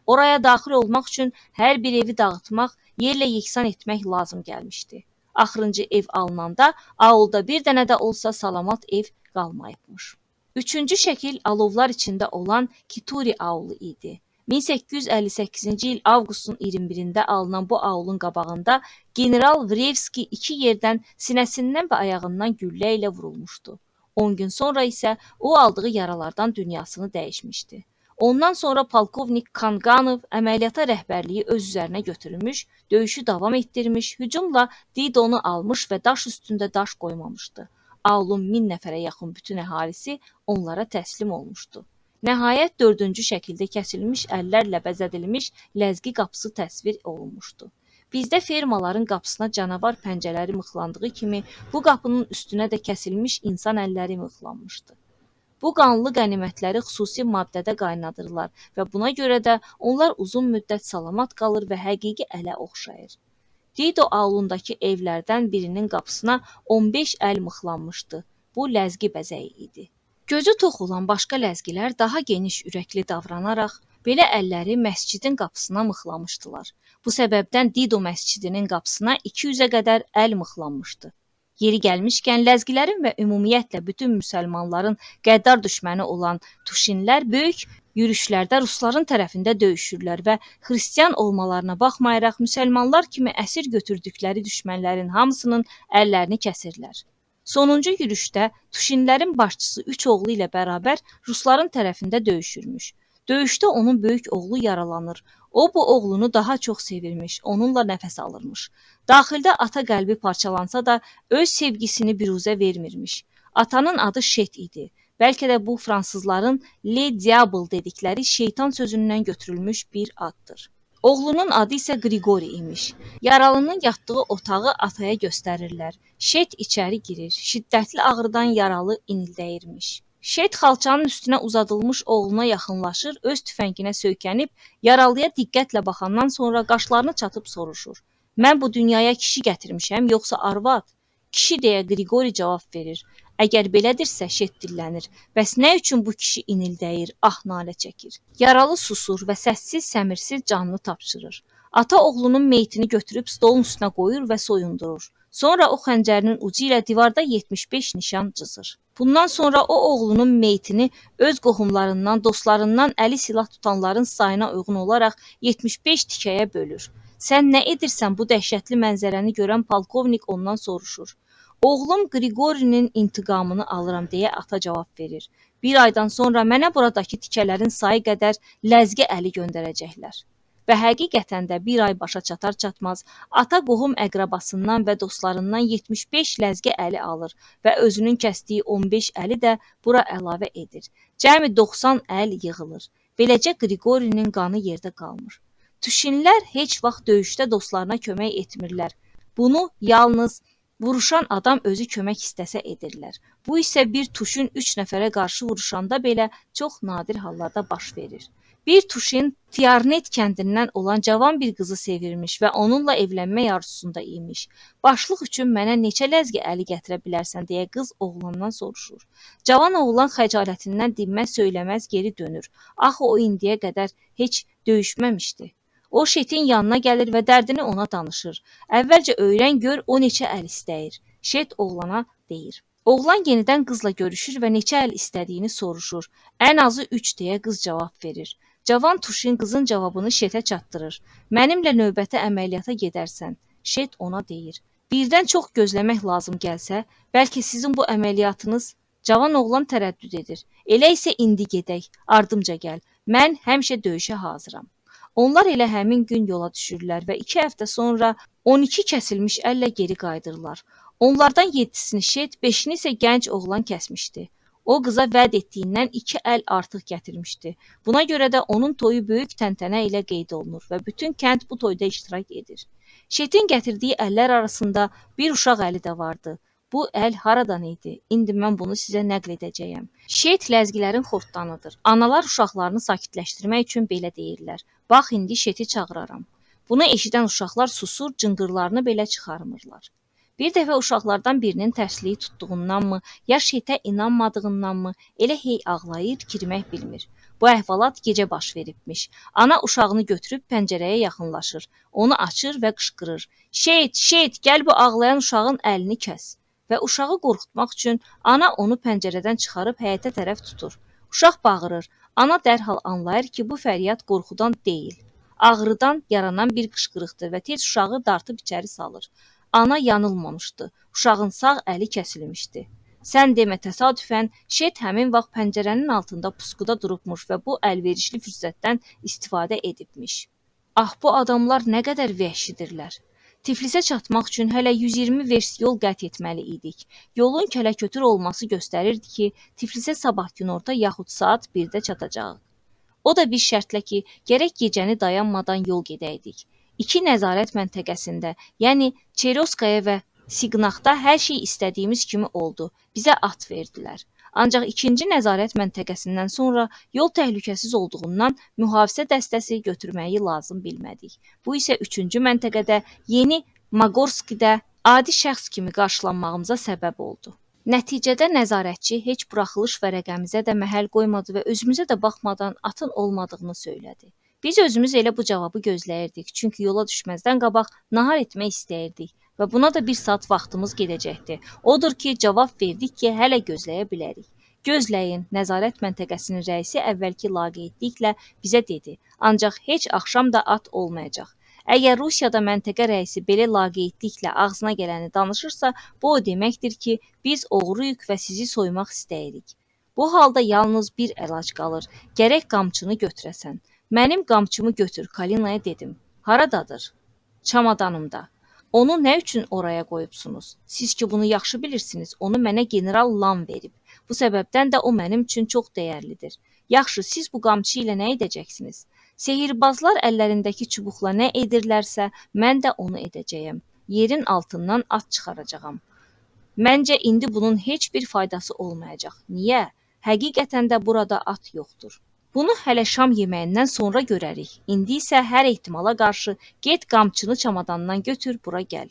S1: Oraya daxil olmaq üçün hər bir evi dağıtmaq, yerlə yeksan etmək lazım gəlmişdi. Axırıncı ev alınanda aulda bir dənə də olsa salamat ev qalmayıbmış. Üçüncü şəkil alovlar içində olan Kituri aulu idi. 1858-ci il avqustun 21-də alınan bu aulun qabağında General Vrevski 2 yerdən sinəsindən və ayağından güllə ilə vurulmuşdu. 10 gün sonra isə o aldığı yaralardan dünyasını dəyişmişdi. Ondan sonra polkovnik Kanganov əməliyyata rəhbərliyi öz üzərinə götürmüş, döyüşü davam etdirmiş, hücumla Didonu almış və daş üstündə daş qoymamışdı. Aulun 1000 nəfərə yaxın bütün əhalisi onlara təslim olmuşdu. Nəhayət 4-cü şəkildə kəsilmiş əllərlə bəzədilmiş ləzgi qapısı təsvir olunmuşdu. Bizdə fermaların qapısına canavar pəncələri mıxlandığı kimi bu qapının üstünə də kəsilmiş insan əlləri mıxlanmışdı. Bu qanlı qənimətləri xüsusi maddədə qaynadırlar və buna görə də onlar uzun müddət salamat qalır və həqiqi ələ oxşayır. Dido aulundakı evlərdən birinin qapısına 15 əl mıxlanmışdı. Bu ləzgi bəzəyi idi. Gözü tox olan başqa ləzgilər daha geniş ürəkli davranaraq belə əlləri məscidin qapısına mıxlamışdılar. Bu səbəbdən Dido məscidinin qapısına 200-ə qədər əl mıxlanmışdı. Yeri gəlmişkən ləzgilərin və ümumiyyətlə bütün müsəlmanların qəddar düşməni olan Tuşinlər böyük yürüşlərdə rusların tərəfində döyüşürlər və xristian olmalarına baxmayaraq müsəlmanlar kimi əsir götürdükləri düşmənlərin hamısının əllərini kəsirlər. Sonuncu yürüşdə Tuşinlərin başçısı 3 oğlu ilə bərabər rusların tərəfində döyüşürmüş. Döyüşdə onun böyük oğlu yaralanır. O bu oğlunu daha çox sevirmiş, onunla nəfəs alırmış. Daxildə ata qəlbi parçalansa da öz sevgisini biruzə vermirmiş. Atanın adı Şet idi. Bəlkə də bu fransızların Le Diable dedikləri şeytan sözündən götürülmüş bir addır. Oğlunun adı isə Grigori imiş. Yaralının yatdığı otağı ataya göstərirlər. Şet içəri girir. Şiddətli ağrıdan yaralı inildəyirmiş. Şet xalçanın üstünə uzadılmış oğluna yaxınlaşır, öz tüfənginə söykənib, yaralıya diqqətlə baxandan sonra qaşlarını çatıb soruşur. Mən bu dünyaya kişi gətirmişəm, yoxsa arvad? Kişi deyə Grigori cavab verir. Əgər belədirsə, Şet dillənir. Bəs nə üçün bu kişi inildəyir, ah nalə çəkir? Yaralı susur və səssiz, səmirsiz canını tapşırır. Ata oğlunun meytini götürüb stolun üstünə qoyur və soyundurur. Sonra o xəncərinin ucu ilə divarda 75 nişan cızır. Bundan sonra o oğlunun meyitini öz qohumlarından, dostlarından əli silah tutanların sayına uyğun olaraq 75 tikəyə bölür. Sən nə edirsən bu dəhşətli mənzərəni görən polkovnik ondan soruşur. Oğlum Qriqorinin intiqamını alıram deyə ata cavab verir. Bir aydan sonra mənə buradakı tikələrin sayı qədər ləzgi əli göndərəcəklər. Və həqiqətən də bir ay başa çatar-çatmaz ata qohum əqrabasından və dostlarından 75 ləzgi əli alır və özünün kəsdiyi 15 əli də bura əlavə edir. Cəmi 90 əl yığılır. Beləcə Qriqorinin qanı yerdə qalmır. Tuşinlər heç vaxt döyüşdə dostlarına kömək etmirlər. Bunu yalnız vuruşan adam özü kömək istəsə edirlər. Bu isə bir tuşin 3 nəfərə qarşı vuruşanda belə çox nadir hallarda baş verir. Bir tuşin Tiarnet kəndindən olan cavan bir qızı sevirmiş və onunla evlənmək arzusunda imiş. Başlıq üçün mənə neçə ləzgi əli gətirə bilərsən deyə qız oğlandan soruşur. Cavan oğlan xəcalətindən dinməz söyləməz geri dönür. Axı o indiyə qədər heç döyüşməmişdi. O Şetin yanına gəlir və dərdini ona danışır. Əvvəlcə öyrən gör o neçə əl istəyir. Şet oğlana deyir. Oğlan yenidən qızla görüşür və neçə əl istədiyini soruşur. Ən azı 3 deyə qız cavab verir. Cavan Tuşin qızın cavabını Şetə çatdırır. Mənimlə növbəti əməliyyata gedərsən. Şet ona deyir. Birdən çox gözləmək lazım gəlsə, bəlkə sizin bu əməliyyatınız... Cavan oğlan tərəddüd edir. Elə isə indi gedək, ardımca gəl. Mən həmişə döyüşə hazıram. Onlar elə həmin gün yola düşürlər və 2 həftə sonra 12 kəsilmiş əllə geri qayıdırlar. Onlardan 7-sini Şet, 5-ni isə gənc oğlan kəsmişdi. O qıza vəd etdiyindən 2 əl artıq gətirmişdi. Buna görə də onun toyu böyük təntənə ilə qeyd olunur və bütün kənd bu toyda iştirak edir. Şetin gətirdiyi əllər arasında bir uşaq əli də vardı. Bu əl haradan idi? İndi mən bunu sizə nəql edəcəyəm. Şet ləzgilərin xortdanıdır. Analar uşaqlarını sakitləşdirmək üçün belə deyirlər. Bax, indi Şeti çağıraram. Bunu eşidən uşaqlar susur, cınqırlarını belə çıxarmırlar. Bir dəfə uşaqlardan birinin tərsliyi tutduğundanmı, ya Şetə inanmadığındanmı, elə hey ağlayır, kirmək bilmir. Bu əhvalat gecə baş veribmiş. Ana uşağını götürüb pəncərəyə yaxınlaşır. Onu açır və qışqırır. Şet, Şet, gəl bu ağlayan uşağın əlini kəs. Və uşağı qorxutmaq üçün ana onu pəncərədən çıxarıb həyətə tərəf tutur. Uşaq bağırır. Ana dərhal anlayır ki, bu fəryad qorxudan deyil. Ağrıdan yaranan bir qışqırıqdır və tez uşağı dartıb içəri salır. Ana yanılmamışdı. Uşağın sağ əli kəsilmişdi. Sən demə təsadüfən Şet həmin vaxt pəncərənin altında puskuda durubmuş və bu əlverişli fürsətdən istifadə edibmiş. Ah, bu adamlar nə qədər vəhşidirlər. Tiflisə çatmaq üçün hələ 120 vers yol qət etməli idik. Yolun kələ-kötür olması göstərirdi ki, Tiflisə sabah günorta yaxud saat 1-də çatacağıq. O da bir şərtlə ki, gərək gecəni dayanmadan yol gedəydik. 2 nəzarət məntəqəsində, yəni Çeroskaya və Siqnaxda hər şey istədiyimiz kimi oldu. Bizə at verdilər. Ancaq 2-ci nəzarət məntəqəsindən sonra yol təhlükəsiz olduğundan mühafizə dəstəsi götürməyi lazım bilmədik. Bu isə 3-cü məntəqədə Yeni Magorskidə adi şəxs kimi qarşılanmağımıza səbəb oldu. Nəticədə nəzarətçi heç buraxılış vərəqəmizə də məhəl qoymadı və özümüzə də baxmadan atın olmadığını söylədi. Biz özümüz elə bu cavabı gözləyirdik, çünki yola düşməzdən qabaq nahar etmək istəyirdik və buna da 1 saat vaxtımız gedəcəkdi. Odur ki, cavab verdik ki, hələ gözləyə bilərik. Gözləyin, nəzarət məntəqəsinin rəisi əvvəlki laqeydliklə bizə dedi, ancaq heç axşam da at olmayacaq. Əgər Rusiyada məntəqə rəisi belə laqeydliklə ağzına gələni danışırsa, bu o deməkdir ki, biz oğruyuq və sizi soymaq istəyirik. Bu halda yalnız bir əlac qalır, gərək qamçını götürəsən. Mənim qamçımı götür, Kalinaya dedim. Haradadır? Çamadanımda. Onu nə üçün oraya qoyubsunuz? Siz ki bunu yaxşı bilirsiniz, onu mənə general Lam verib. Bu səbəbdən də o mənim üçün çox dəyərlidir. Yaxşı, siz bu qamçı ilə nə edəcəksiniz? Sehirbazlar əllərindəki çubuqla nə edirlərsə, mən də onu edəcəyəm. Yerin altından at çıxaracağam. Məncə indi bunun heç bir faydası olmayacaq. Niyə? Həqiqətən də burada at yoxdur. Bunu hələ şam yeməyindən sonra görərik. İndi isə hər ehtimala qarşı get qamçını çamadandan götür, bura gəl.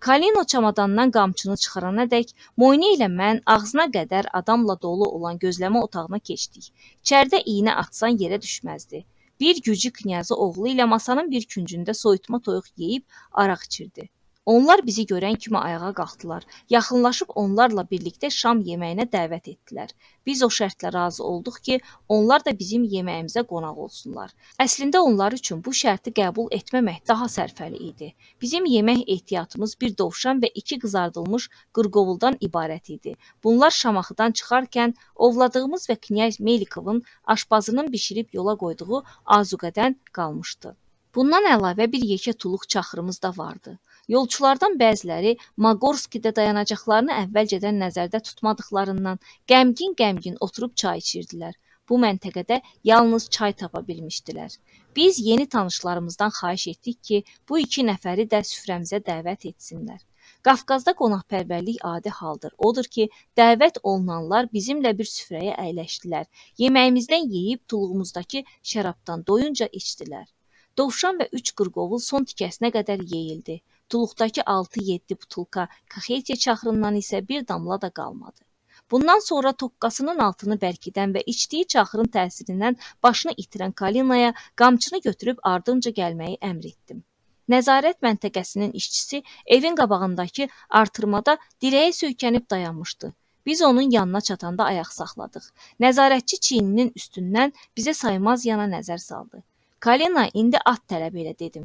S1: Kalino çamadandan qamçını çıxarana dək Moyni ilə mən ağzına qədər adamla dolu olan gözləmə otağına keçdik. İçəridə iynə atsan yerə düşməzdi. Bir gücü knyazı oğlu ilə masanın bir küncündə soyutma toyuq yeyib araq içirdi. Onlar bizi görən kimi ayağa qalxdılar. Yaxınlaşıb onlarla birlikdə şam yeməyinə dəvət etdilər. Biz o şərtlə razı olduq ki, onlar da bizim yeməyimizə qonaq olsunlar. Əslində onlar üçün bu şərti qəbul etməmək daha sərfəli idi. Bizim yemək ehtiyatımız bir dovşan və 2 qızardılmış qırqovuldan ibarət idi. Bunlar Şamaxıdan çıxarkən ovladığımız və knyaz Melikovun aşpazının bişirib yola qoyduğu azuqədən qalmışdı. Bundan əlavə bir yekə tuluq çaxırımız da vardı. Yolçulardan bəziləri Maqorskidə dayanacaqlarını əvvəlcədən nəzərdə tutmadıqlarından qəmgin-qəmgin oturub çay içirdilər. Bu məntəqədə yalnız çay tapa bilmişdilər. Biz yeni tanışlarımızdan xahiş etdik ki, bu 2 nəfəri də süfrəmizə dəvət etsinlər. Qafqazda qonaqpərvərlik adi haldır. Odur ki, dəvət olunanlar bizimlə bir süfrəyə əyləşdilər. Yeməyimizdən yeyib tuluğumuzdakı şərabdan doyunca içdilər. Dovşan və 3 qırqovul son tikəsinə qədər yeyildi. Tuluqdakı 6-7 butulka kaxetiya çaxırından isə bir damla da qalmadı. Bundan sonra toqqasının altını bərkidən və içdiyi çaxırın təsirindən başını itirən Kalinaya qamçını götürüb ardınca gəlməyi əmr etdim. Nəzarət məntəqəsinin işçisi evin qabağındakı artırmada dirəyə söykənib dayanmışdı. Biz onun yanına çatanda ayaq saxladıq. Nəzarətçi çiyninin üstündən bizə saymaz yana nəzər saldı. Kalina, indi at tələb elə dedim.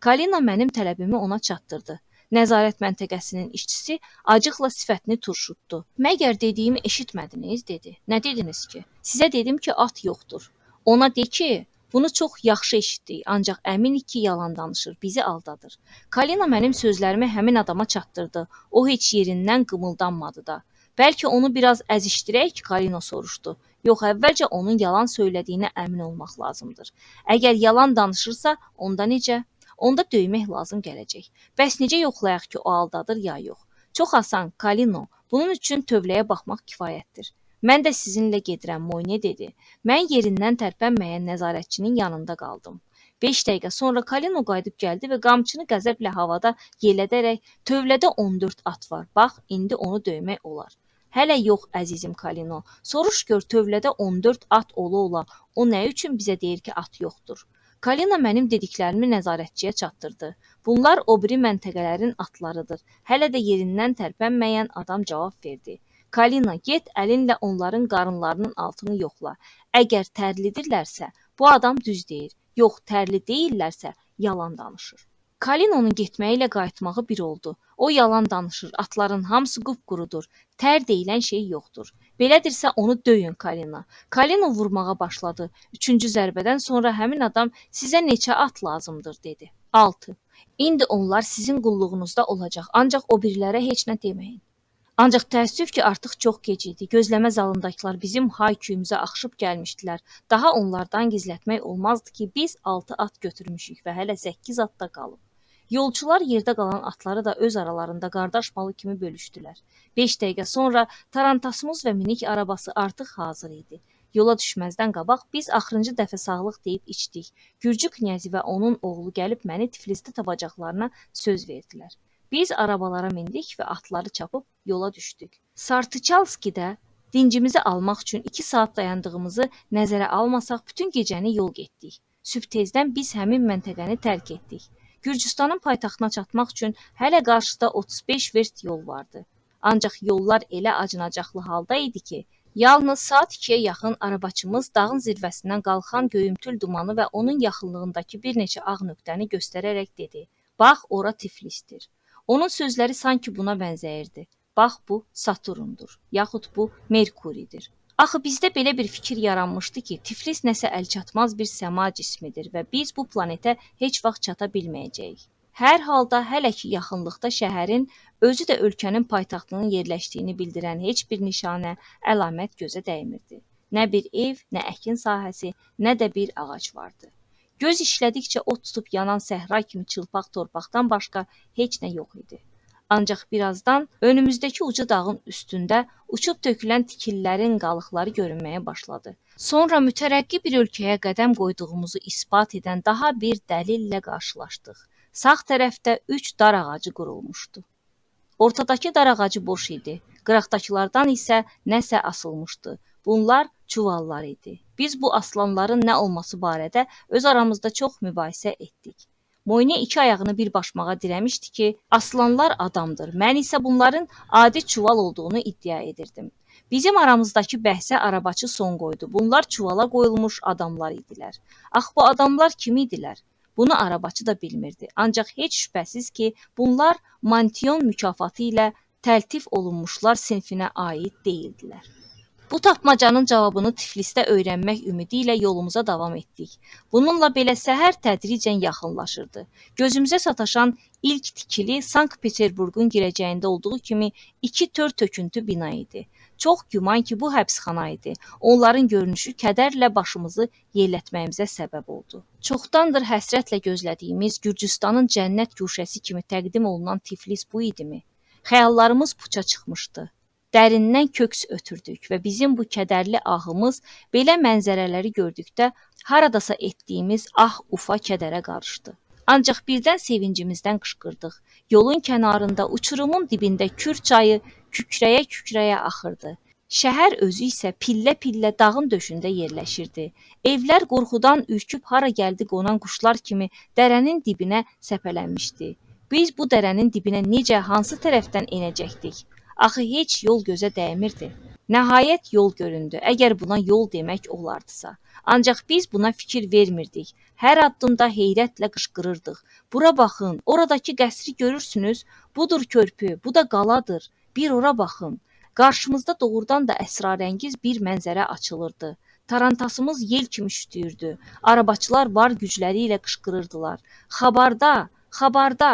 S1: Kalina mənim tələbimi ona çatdırdı. Nəzarət məntəqəsinin işçisi acıqla sifətini turşutdu. Məgər dediyimi eşitmədiniz, dedi. Nə dediniz ki? Sizə dedim ki, at yoxdur. Ona de ki, bunu çox yaxşı eşitdik, ancaq əminik ki, yalan danışır, bizi aldadır. Kalina mənim sözlərimi həmin adama çatdırdı. O heç yerindən qımıldanmadı da. Bəlkə onu biraz əzişdirək, Kalina soruşdu. Yox, əvvəlcə onun yalan söylədiyinə əmin olmaq lazımdır. Əgər yalan danışırsa, onda necə? Onda döymək lazım gələcək. Bəs necə yoxlayaq ki, o aldadır ya yox? Çox asan, Kalino. Bunun üçün tövləyə baxmaq kifayətdir. Mən də sizinlə gedirəm, Moyne dedi. Mən yerindən tərpənməyən nəzarətçinin yanında qaldım. 5 dəqiqə sonra Kalino qayıdıb gəldi və qamçını qəzəblə havada yelədərək tövlədə 14 at var. Bax, indi onu döymək olar. Hələ yox, əzizim Kalino. Soruş gör, tövlədə 14 at ola-ola. O nə üçün bizə deyir ki, at yoxdur? Kalina mənim dediklərimi nəzarətçiyə çatdırdı. Bunlar o biri məntəqələrin atlarıdır. Hələ də yerindən tərpənməyən adam cavab verdi. Kalina, get əlinlə onların qarınlarının altını yoxla. Əgər tərlidirlərsə, bu adam düz deyir. Yox, tərli deyillərsə, yalan danışır. Kalinonun getməyi ilə qayıtmağı bir oldu. O yalan danışır, atların hamısı qupqurudur. Tər deyilən şey yoxdur. Belədirsə onu döyün, Kalina. Kalino vurmağa başladı. 3-cü zərbədən sonra həmin adam sizə neçə at lazımdır, dedi. 6. İndi onlar sizin qulluğunuzda olacaq, ancaq o birilərə heç nə deməyin. Ancaq təəssüf ki, artıq çox gec idi. Gözləmə zalındakılar bizim hay-küyümüzə axışıb gəlmişdilər. Daha onlardan gizlətmək olmazdı ki, biz 6 at götürmüşük və hələ 8 at da qalıb. Yolçular yerdə qalan atları da öz aralarında qardaş malı kimi bölüşdülər. 5 dəqiqə sonra tarantasımız və minik arabası artıq hazır idi. Yola düşməzdən qabaq biz axırıncı dəfə sağlıq deyib içdik. Gürcü knyazi və onun oğlu gəlib məni Tiflisdə tapacaqlarına söz verdilər. Biz arabalara mindik və atları çapıb yola düşdük. Sartıçalskidə dincimizi almaq üçün 2 saat dayandığımızı nəzərə almasaq bütün gecəni yol getdik. Sübh tezdən biz həmin məntəqəni tərk etdik. Gürcüstanın paytaxtına çatmaq üçün hələ qarşıda 35 verst yol vardı. Ancaq yollar elə acınacaqlı halda idi ki, yalnız saat 2-yə yaxın arabaçımız dağın zirvəsindən qalxan göyümtül dumanı və onun yaxınlığındakı bir neçə ağ nöqtəni göstərərək dedi. Bax, ora Tiflisdir. Onun sözləri sanki buna bənzəyirdi. Bax, bu Saturndur, yaxud bu Merkuridir. Axı bizdə belə bir fikir yaranmışdı ki, Tiflis nəsə əlçatmaz bir səma cismidir və biz bu planetə heç vaxt çata bilməyəcəyik. Hər halda hələ ki yaxınlıqda şəhərin, özü də ölkənin paytaxtının yerləşdiyini bildirən heç bir nişanə, əlamət gözə dəymirdi. Nə bir ev, nə əkin sahəsi, nə də bir ağac vardı. Göz işlədikcə ot tutub yanan səhra kimi çılpaq torpaqdan başqa heç nə yox idi. Ancaq birazdan önümüzdəki uca dağın üstündə uçub tökülən tikillərin qalıqları görünməyə başladı. Sonra mütərəqqi bir ölkəyə qədəm qoyduğumuzu isbat edən daha bir dəlillə qarşılaşdıq. Sağ tərəfdə 3 dar ağacı qurulmuşdu. Ortadakı dar ağacı boş idi. Qıraqdakılardan isə nəsə asılmışdı. Bunlar çuvallar idi. Biz bu aslanların nə olması barədə öz aramızda çox mübahisə etdik. Moyne iki ayağını bir başmağa dirəmişdi ki, aslanlar adamdır. Mən isə bunların adi çuval olduğunu iddia edirdim. Bizim aramızdakı bəhsə arabaçı son qoydu. Bunlar çuvala qoyulmuş adamlar idilər. Ax bu adamlar kim idilər? Bunu arabaçı da bilmirdi. Ancaq heç şübhəsiz ki, bunlar Mantion mükafatı ilə təltif olunmuşlar sinfinə aid deyildilər. Bu tapmacanın cavabını Tiflisdə öyrənmək ümidi ilə yolumuza davam etdik. Bununla belə səhər tədricən yaxınlaşırdı. Gözümüzə sataşan ilk tikili Sankt-Peterburqun girəcəyində olduğu kimi iki tör töküntü bina idi. Çox güman ki, bu həbsxana idi. Onların görünüşü kədərlə başımızı yellətməyimizə səbəb oldu. Çoxdandır həsrətlə gözlədiyimiz Gürcüstanın cənnət guşəsi kimi təqdim olunan Tiflis bu idimi? Xəyallarımız puça çıxmışdı. Dərindən köks ötürdük və bizim bu kədərli ahımız belə mənzərələri gördükdə haradasa etdiyimiz ufa kədərə qarışdı. Ancaq birdən sevincimizdən qışqırdıq. Yolun kənarında, uçurumun dibində Kür çayı kükrəyə-kükrəyə axırdı. Şəhər özü isə pillə-pillə dağın döşündə yerləşirdi. Evlər qorxudan ürküb hara gəldi qonan quşlar kimi dərənin dibinə səpələnmişdi. Biz bu dərənin dibinə necə, hansı tərəfdən enəcəkdik? Axı heç yol gözə dəymirdi. Nəhayət yol göründü, əgər buna yol demək olardısa. Ancaq biz buna fikir vermirdik. Hər addımda heyrətlə qışqırırdıq. Bura baxın, oradakı qəsri görürsünüz? Budur körpü, bu da qaladır. Bir ora baxın. Qarşımızda doğrudan da əsrarəngiz bir mənzərə açılırdı. Tarantasımız yel kimi şütüyürdü. Arabaçılar var gücləri ilə qışqırırdılar. Xabarda, xabarda.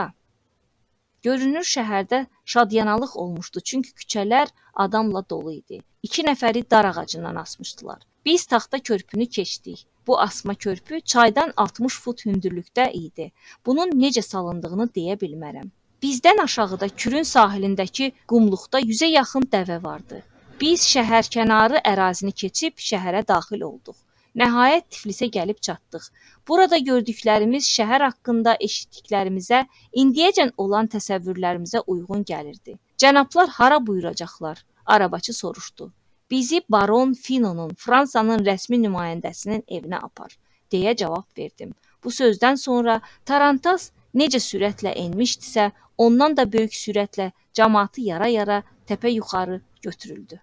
S1: Görünür şəhərdə şadyanalıq olmuşdu, çünki küçələr adamla dolu idi. 2 nəfəri dar ağacından asmışdılar. Biz taxta körpünü keçdik. Bu asma körpü çaydan 60 fut hündürlükdə idi. Bunun necə salındığını deyə bilmərəm. Bizdən aşağıda Kürün sahilindəki qumluqda 100-ə yaxın dəvə vardı. Biz şəhərkənarı ərazini keçib şəhərə daxil olduq. Nəhayət Tiflisə gəlib çatdıq. Burada gördüklərimiz şəhər haqqında eşitdiklərimizə, indiyəcən olan təsəvvürlərimizə uyğun gəlirdi. Cənablar hara buyuracaqlar? Arabaçı soruşdu. Bizi Baron Finonun, Fransanın rəsmi nümayəndəsinin evinə apar, deyə cavab verdim. Bu sözdən sonra Tarantas necə sürətlə enmişdisə, ondan da böyük sürətlə cəmaatı yara-yara təpə yuxarı götürüldü.